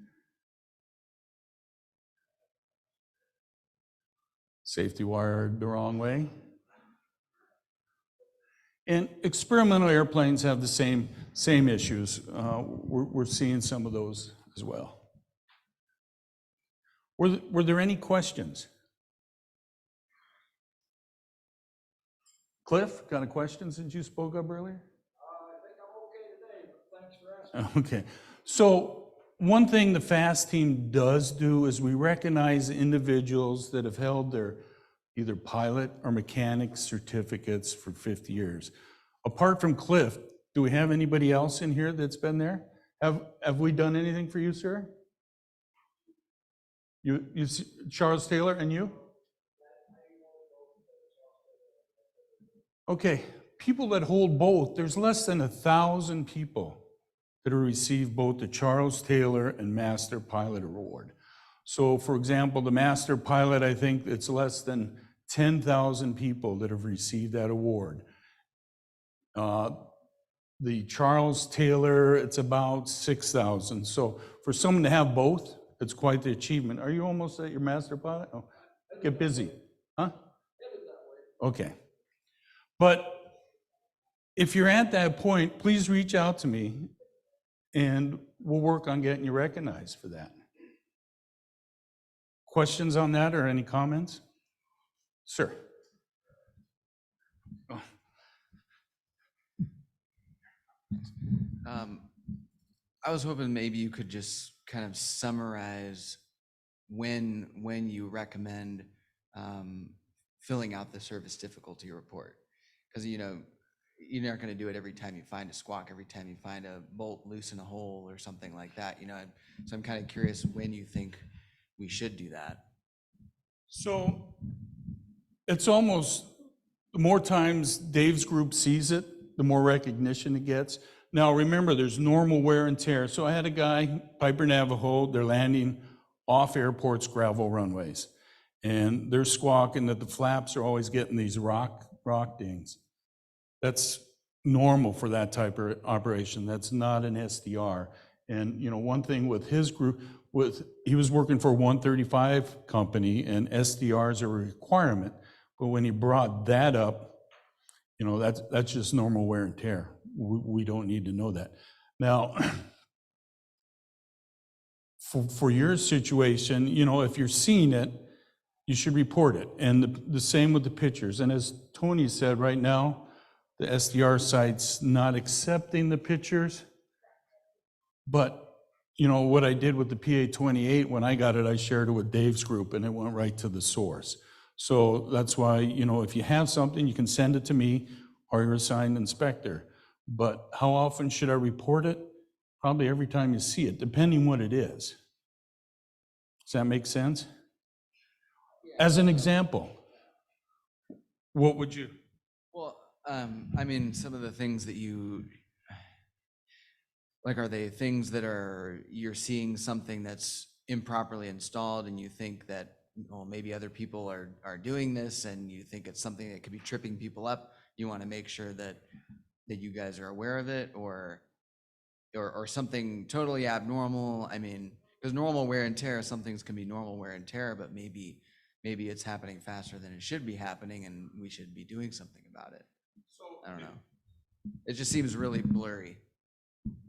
Safety wired the wrong way. And experimental airplanes have the same issues. We're seeing some of those as well. Were there any questions? Cliff, got a question since you spoke up earlier? I think I'm okay today, but thanks for asking. Okay, so one thing the FAST team does do is we recognize individuals that have held their either pilot or mechanic certificates for 50 years. Apart from Cliff, do we have anybody else in here that's been there? Have we done anything for you, sir? You Charles Taylor, and you? Okay, people that hold both, there's less than 1,000 people that have received both the Charles Taylor and Master Pilot Award. So for example, the Master Pilot, I think it's less than 10,000 people that have received that award. The Charles Taylor, it's about 6,000. So for someone to have both, it's quite the achievement. Are you almost at your Master Pilot? Oh, get busy, huh? Okay. But if you're at that point, please reach out to me and we'll work on getting you recognized for that. Questions on that or any comments? Sir. Oh. I was hoping maybe you could just kind of summarize when you recommend filling out the service difficulty report. Because, you know, you're not going to do it every time you find a squawk, every time you find a bolt loose in a hole or something like that, you know. So I'm kind of curious when you think we should do that. So it's almost, the more times Dave's group sees it, the more recognition it gets. Now remember, there's normal wear and tear. So I had a guy, Piper Navajo, they're landing off airports, gravel runways. And they're squawking that the flaps are always getting these rock dings. That's normal for that type of operation. That's not an SDR. And you know, one thing with his group, he was working for a 135 company and SDRs are a requirement. But when he brought that up, you know, that's just normal wear and tear. We don't need to know that. Now, for your situation, you know, if you're seeing it, you should report it. And the same with the pictures. And as Toni said, right now, the SDR site's not accepting the pictures. But, you know, what I did with the PA-28, when I got it, I shared it with Dave's group and it went right to the source. So that's why, you know, if you have something, you can send it to me or your assigned inspector. But how often should I report it? Probably every time you see it, depending what it is. Does that make sense? As an example, what would you? Well, I mean, some of the things that you, like, are they things that you're seeing something that's improperly installed and you think that, well, maybe other people are doing this and you think it's something that could be tripping people up? You want to make sure that you guys are aware of it, or something totally abnormal? I mean, because normal wear and tear, some things can be normal wear and tear, but maybe it's happening faster than it should be happening and we should be doing something about it. I don't know. It just seems really blurry.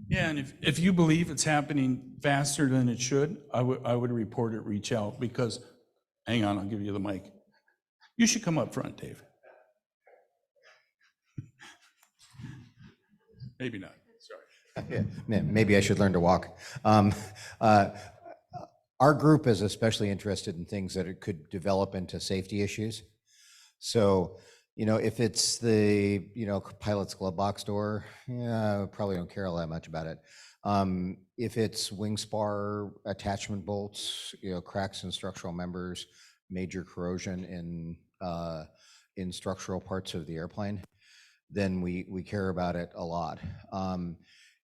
Yeah, and if you believe it's happening faster than it should, I would report it, reach out, because, hang on, I'll give you the mic. You should come up front, Dave. Maybe not, sorry. Yeah, maybe I should learn to walk. our group is especially interested in things that it could develop into safety issues. So, if it's the, pilot's glove box door, yeah, I probably don't care all that much about it. If it's wing spar attachment bolts, cracks in structural members, major corrosion in structural parts of the airplane, then we care about it a lot.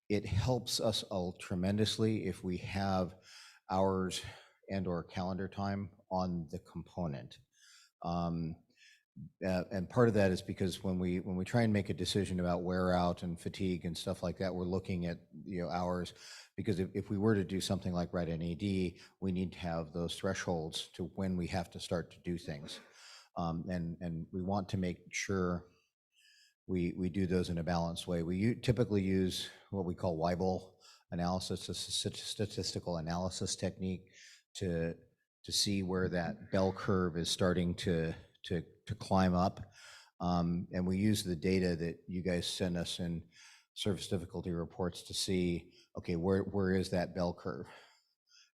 It helps us tremendously if we have hours and/or calendar time on the component. And part of that is because when we try and make a decision about wear out and fatigue and stuff like that, we're looking at hours, because if we were to do something like write an AD, we need to have those thresholds to when we have to start to do things, and we want to make sure we do those in a balanced way. We typically use what we call Weibull analysis, a statistical analysis technique to see where that bell curve is starting to climb up. And we use the data that you guys send us in service difficulty reports to see, okay, where is that bell curve?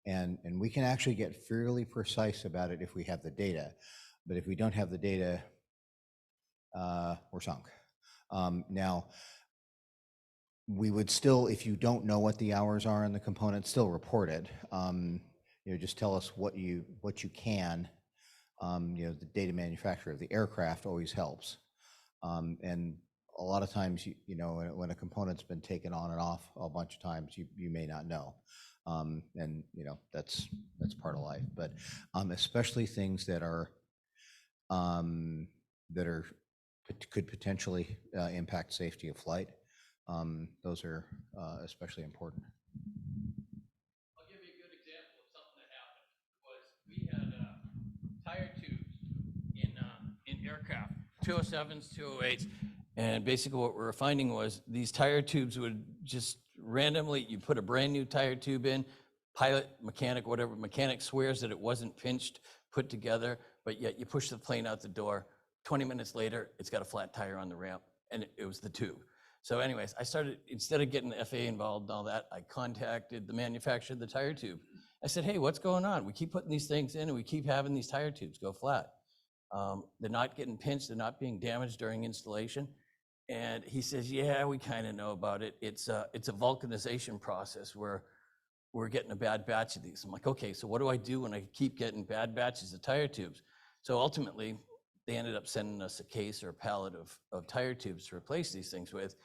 And we can actually get fairly precise about it if we have the data. But if we don't have the data, we're sunk. Now, we would still, if you don't know what the hours are in the component, still report it. Just tell us what you can. The data manufacturer of the aircraft always helps. And a lot of times, when a component's been taken on and off a bunch of times, you may not know. And that's part of life. But especially things that could potentially impact safety of flight, those are especially important. I'll give you a good example of something that happened. We had tire tubes in aircraft, 207s, 208s, and basically what we were finding was these tire tubes would just randomly, you put a brand new tire tube in, pilot, mechanic, whatever, mechanic swears that it wasn't pinched, put together, but yet you push the plane out the door, 20 minutes later, it's got a flat tire on the ramp, and it was the tube. So anyways, I started, instead of getting the FAA involved and all that, I contacted the manufacturer of the tire tube. I said, hey, what's going on? We keep putting these things in and we keep having these tire tubes go flat. They're not getting pinched, they're not being damaged during installation. And he says, yeah, we kind of know about it. It's a vulcanization process where we're getting a bad batch of these. I'm like, okay, so what do I do when I keep getting bad batches of tire tubes? So ultimately, they ended up sending us a case or a pallet of tire tubes to replace these things with.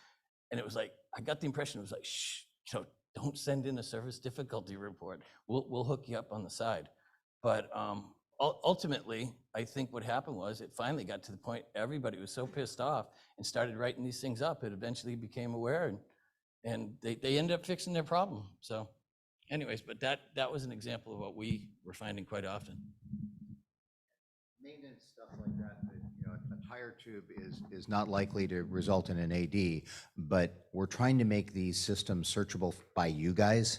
And it was like, I got the impression it was like, shh, don't send in a service difficulty report. We'll hook you up on the side. But ultimately, I think what happened was it finally got to the point everybody was so pissed off and started writing these things up. It eventually became aware, and they ended up fixing their problem. So anyways, but that was an example of what we were finding quite often. Maintenance stuff like that, a tire tube is not likely to result in an AD, but we're trying to make these systems searchable by you guys.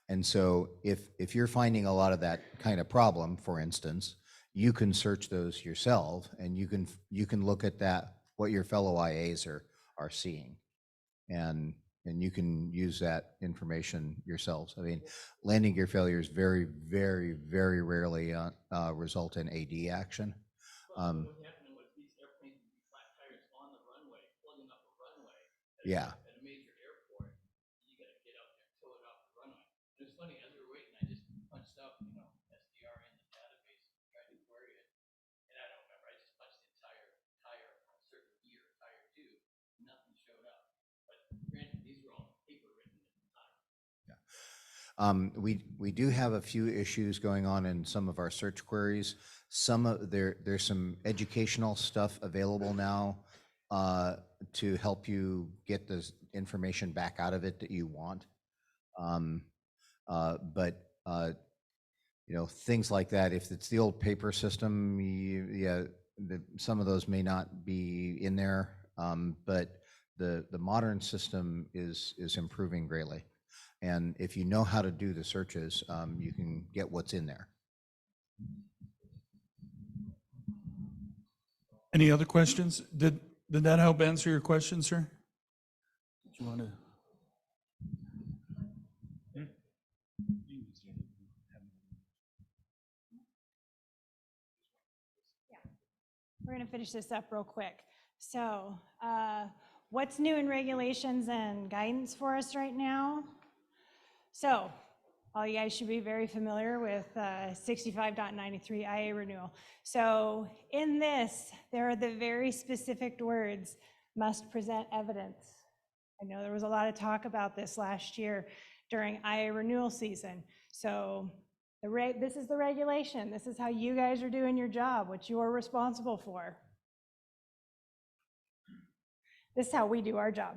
And so if you're finding a lot of that kind of problem, for instance, you can search those yourself, and you can look at that, what your fellow IAs are seeing, and you can use that information yourselves. I mean, landing gear failures very, very, very rarely result in AD action. What happened was these airplanes would be flat tires on the runway, plugging up a runway. Yeah. At a major airport, you got to get up there and tow it off the runway. It was funny, as we were waiting, I just punched up, SDR in the database, tried to query it, and I don't remember, I just punched the entire tire on a certain year, tire 2, nothing showed up. But granted, these were all paper written at the time. Yeah. We do have a few issues going on in some of our search queries. There's some educational stuff available now to help you get the information back out of it that you want. But things like that, if it's the old paper system, some of those may not be in there. But the modern system is improving greatly. And if you know how to do the searches, you can get what's in there. Any other questions? Did that help answer your question, sir? Did you want to? We're going to finish this up real quick. So what's new in regulations and guidance for us right now? So all you guys should be very familiar with 65.93 IA renewal. So in this, there are the very specific words, must present evidence. I know there was a lot of talk about this last year during IA renewal season. So this is the regulation. This is how you guys are doing your job, what you are responsible for. This is how we do our job.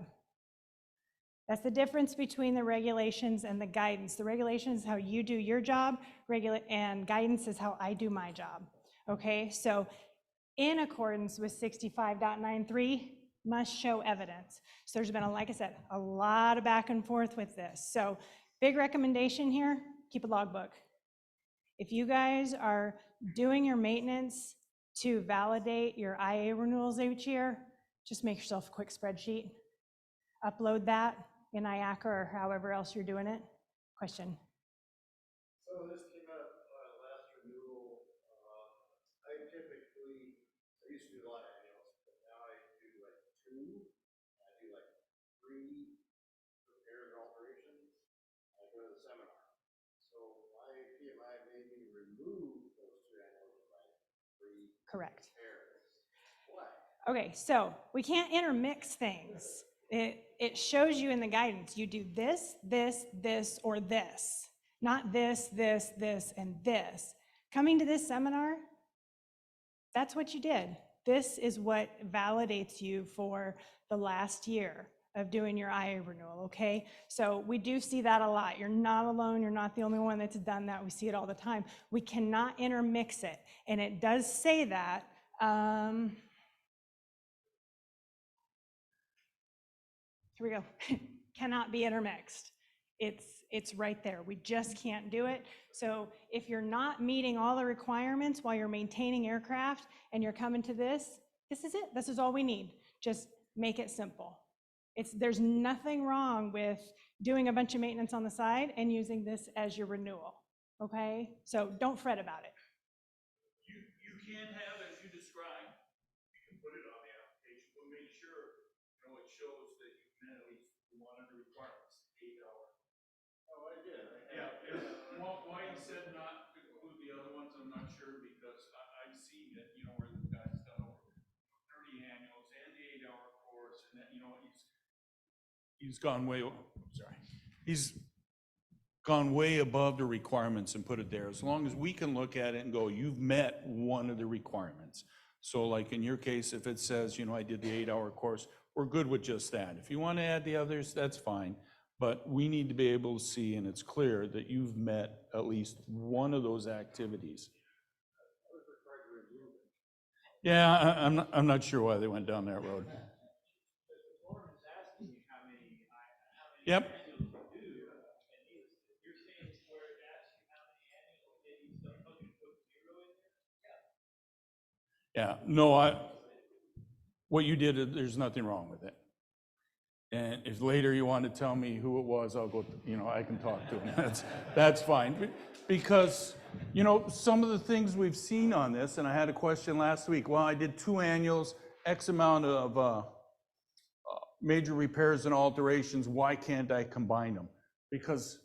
That's the difference between the regulations and the guidance. The regulation is how you do your job, and guidance is how I do my job. Okay, so in accordance with 65.93, must show evidence. So there's been, like I said, a lot of back and forth with this. So big recommendation here, keep a logbook. If you guys are doing your maintenance to validate your IA renewals each year, just make yourself a quick spreadsheet. Upload that in IACA or however else you're doing it. Question? So this came up last renewal. I used to do a lot of annuals, but now I do like 2. I do like 3 repairs and alterations. I go to the seminar. So my PMI made me remove those 2 annuals and like 3 Correct. repairs. Why? Okay, so we can't intermix things. It shows you in the guidance, you do this, this, this, or this. Not this, this, this, and this. Coming to this seminar, that's what you did. This is what validates you for the last year of doing your IA renewal, okay? So we do see that a lot. You're not alone. You're not the only one that's done that. We see it all the time. We cannot intermix it. And it does say that. Here we go. Cannot be intermixed. It's right there. We just can't do it. So if you're not meeting all the requirements while you're maintaining aircraft and you're coming to this is it. This is all we need. Just make it simple. There's nothing wrong with doing a bunch of maintenance on the side and using this as your renewal, okay? So don't fret about it. You can have, as you described, you can put it on the application, but make sure, it shows that you've met at least one of the requirements, 8 hour. Oh, I did. Yeah. Why you said not to include the other ones, I'm not sure, because I've seen it, where the guy's done over 30 annuals and the 8-hour course, and that, he's gone way, he's gone way above the requirements and put it there. As long as we can look at it and go, you've met one of the requirements. So like in your case, if it says, I did the 8-hour course, we're good with just that. If you want to add the others, that's fine. But we need to be able to see, and it's clear that you've met at least one of those activities. Yeah, I'm not sure why they went down that road. The form is asking you how many Yep. annuals you do, and you're saying where it asks you how many annuals you did, you still put 0 in there? Yeah, no, what you did, there's nothing wrong with it. And if later you want to tell me who it was, I'll go, I can talk to him. That's fine. Because, some of the things we've seen on this, and I had a question last week, well, I did 2 annuals, X amount of major repairs and alterations, why can't I combine them? Because,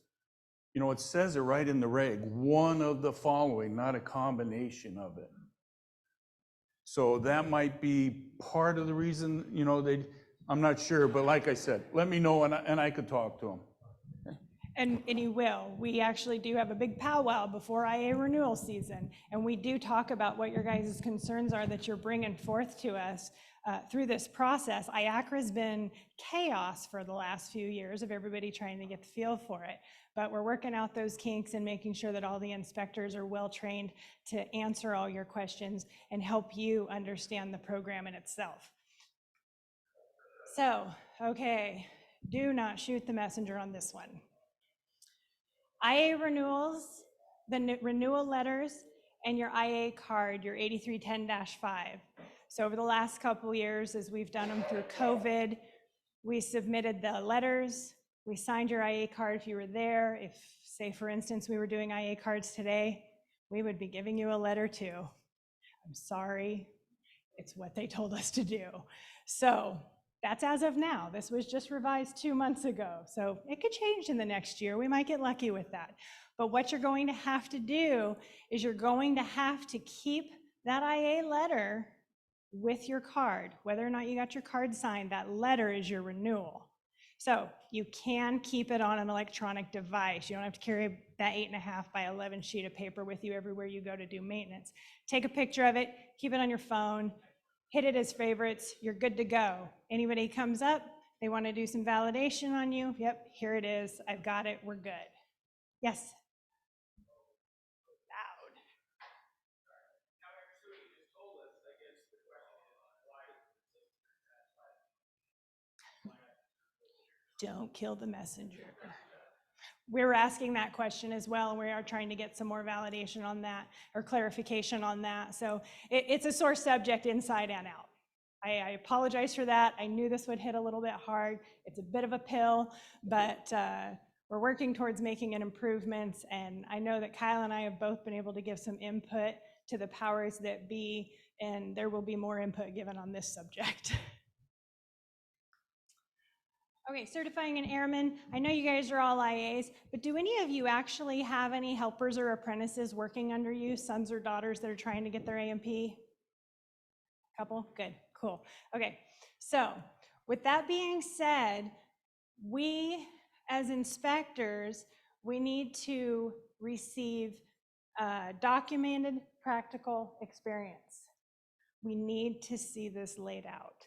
it says it right in the reg, one of the following, not a combination of it. So that might be part of the reason, I'm not sure, but like I said, let me know and I could talk to him. And you will. We actually do have a big powwow before IA renewal season, and we do talk about what your guys' concerns are that you're bringing forth to us through this process. IACRA has been chaos for the last few years of everybody trying to get the feel for it, but we're working out those kinks and making sure that all the inspectors are well trained to answer all your questions and help you understand the program in itself. So, okay, do not shoot the messenger on this one. IA renewals, the renewal letters, and your IA card, your 8310-5. So over the last couple of years, as we've done them through COVID, we submitted the letters, we signed your IA card if you were there. If, say, for instance, we were doing IA cards today, we would be giving you a letter too. I'm sorry. It's what they told us to do. So that's as of now. This was just revised 2 months ago. So it could change in the next year. We might get lucky with that. But what you're going to have to do is you're going to have to keep that IA letter with your card. Whether or not you got your card signed, that letter is your renewal. So you can keep it on an electronic device. You don't have to carry that 8.5 by 11 sheet of paper with you everywhere you go to do maintenance. Take a picture of it, keep it on your phone, hit it as favorites, you're good to go. Anybody comes up, they want to do some validation on you, yep, here it is, I've got it, we're good. Yes? Loud. Don't kill the messenger. We're asking that question as well, and we are trying to get some more validation on that or clarification on that. So it's a sore subject inside and out. I apologize for that. I knew this would hit a little bit hard. It's a bit of a pill, but we're working towards making an improvement. And I know that Kyle and I have both been able to give some input to the powers that be, and there will be more input given on this subject. Okay, certifying an airman. I know you guys are all IAs, but do any of you actually have any helpers or apprentices working under you, sons or daughters that are trying to get their A&P? Couple? Good, cool. Okay, so with that being said, we as inspectors, we need to receive documented practical experience. We need to see this laid out.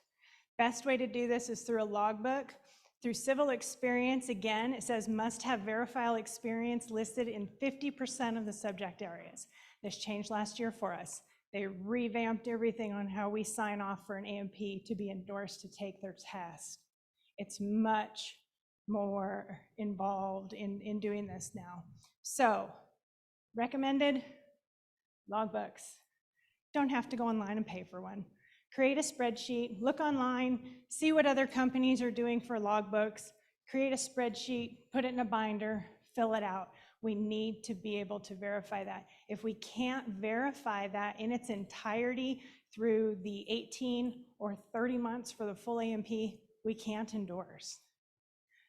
Best way to do this is through a logbook. Through civil experience, again, it says must have verifiable experience listed in 50% of the subject areas. This changed last year for us. They revamped everything on how we sign off for an A&P to be endorsed to take their test. It's much more involved in doing this now. So, recommended logbooks. Don't have to go online and pay for one. Create a spreadsheet, look online, see what other companies are doing for logbooks, create a spreadsheet, put it in a binder, fill it out. We need to be able to verify that. If we can't verify that in its entirety through the 18 or 30 months for the full A&P, we can't endorse.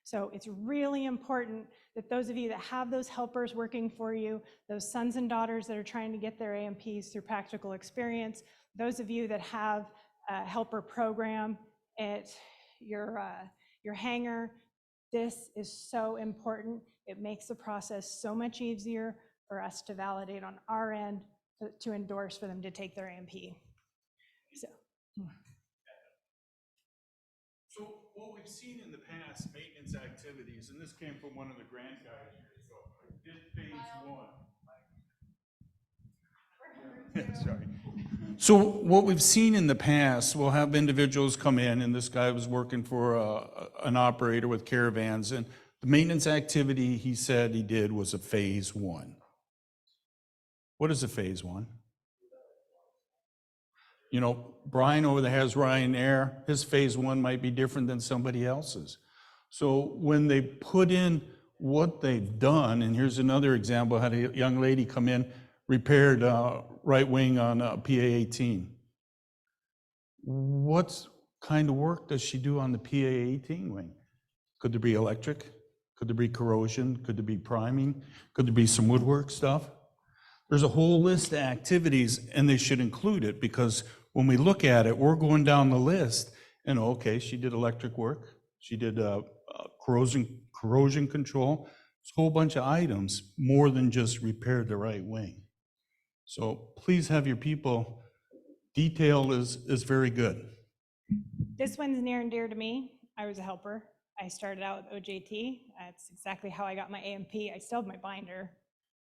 So it's really important that those of you that have those helpers working for you, those sons and daughters that are trying to get their A&Ps through practical experience, those of you that have a helper program at your hangar, this is so important. It makes the process so much easier for us to validate on our end to endorse for them to take their A&P. So what we've seen in the past, maintenance activities, and this came from one of the grant guys here, so did phase one. Sorry. So what we've seen in the past, we'll have individuals come in, and this guy was working for an operator with caravans, and the maintenance activity he said he did was a phase one. What is a phase one? You know, Brian over there has Ryanair. His phase one might be different than somebody else's. So when they put in what they've done, and here's another example, I had a young lady come in, repaired right wing on a PA-18. What kind of work does she do on the PA-18 wing? Could there be electric? Could there be corrosion? Could there be priming? Could there be some woodwork stuff? There's a whole list of activities, and they should include it, because when we look at it, we're going down the list, and okay, she did electric work, she did corrosion control. It's a whole bunch of items, more than just repaired the right wing. So please have your people, detail is very good. This one's near and dear to me. I was a helper. I started out with OJT. That's exactly how I got my A&P. I still have my binder.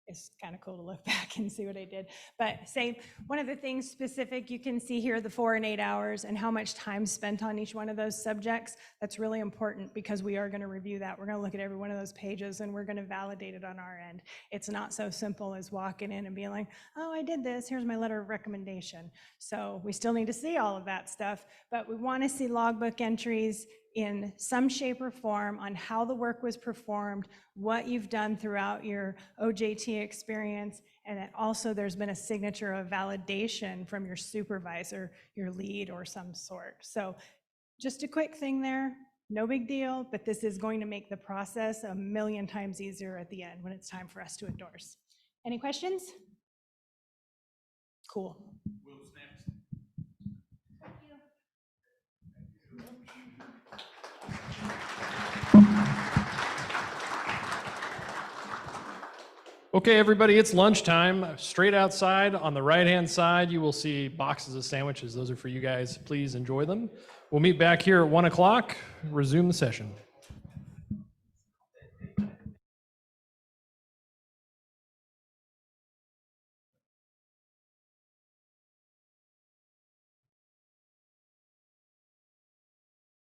It's kind of cool to look back and see what I did. But say one of the things specific, you can see here the 4 and 8 hours and how much time spent on each one of those subjects. That's really important because we are going to review that. We're going to look at every one of those pages and we're going to validate it on our end. It's not so simple as walking in and being like, oh, I did this. Here's my letter of recommendation. So we still need to see all of that stuff, but we want to see logbook entries in some shape or form on how the work was performed, what you've done throughout your OJT experience, And then also there's been a signature of validation from your supervisor, your lead or some sort. So just a quick thing there, no big deal, but this is going to make the process a million times easier at the end when it's time for us to endorse. Any questions? Cool. Will's next. Okay, everybody, it's lunchtime. Straight outside on the right-hand side, you will see boxes of sandwiches. Those are for you guys. Please enjoy them. We'll meet back here at 1 o'clock, resume the session.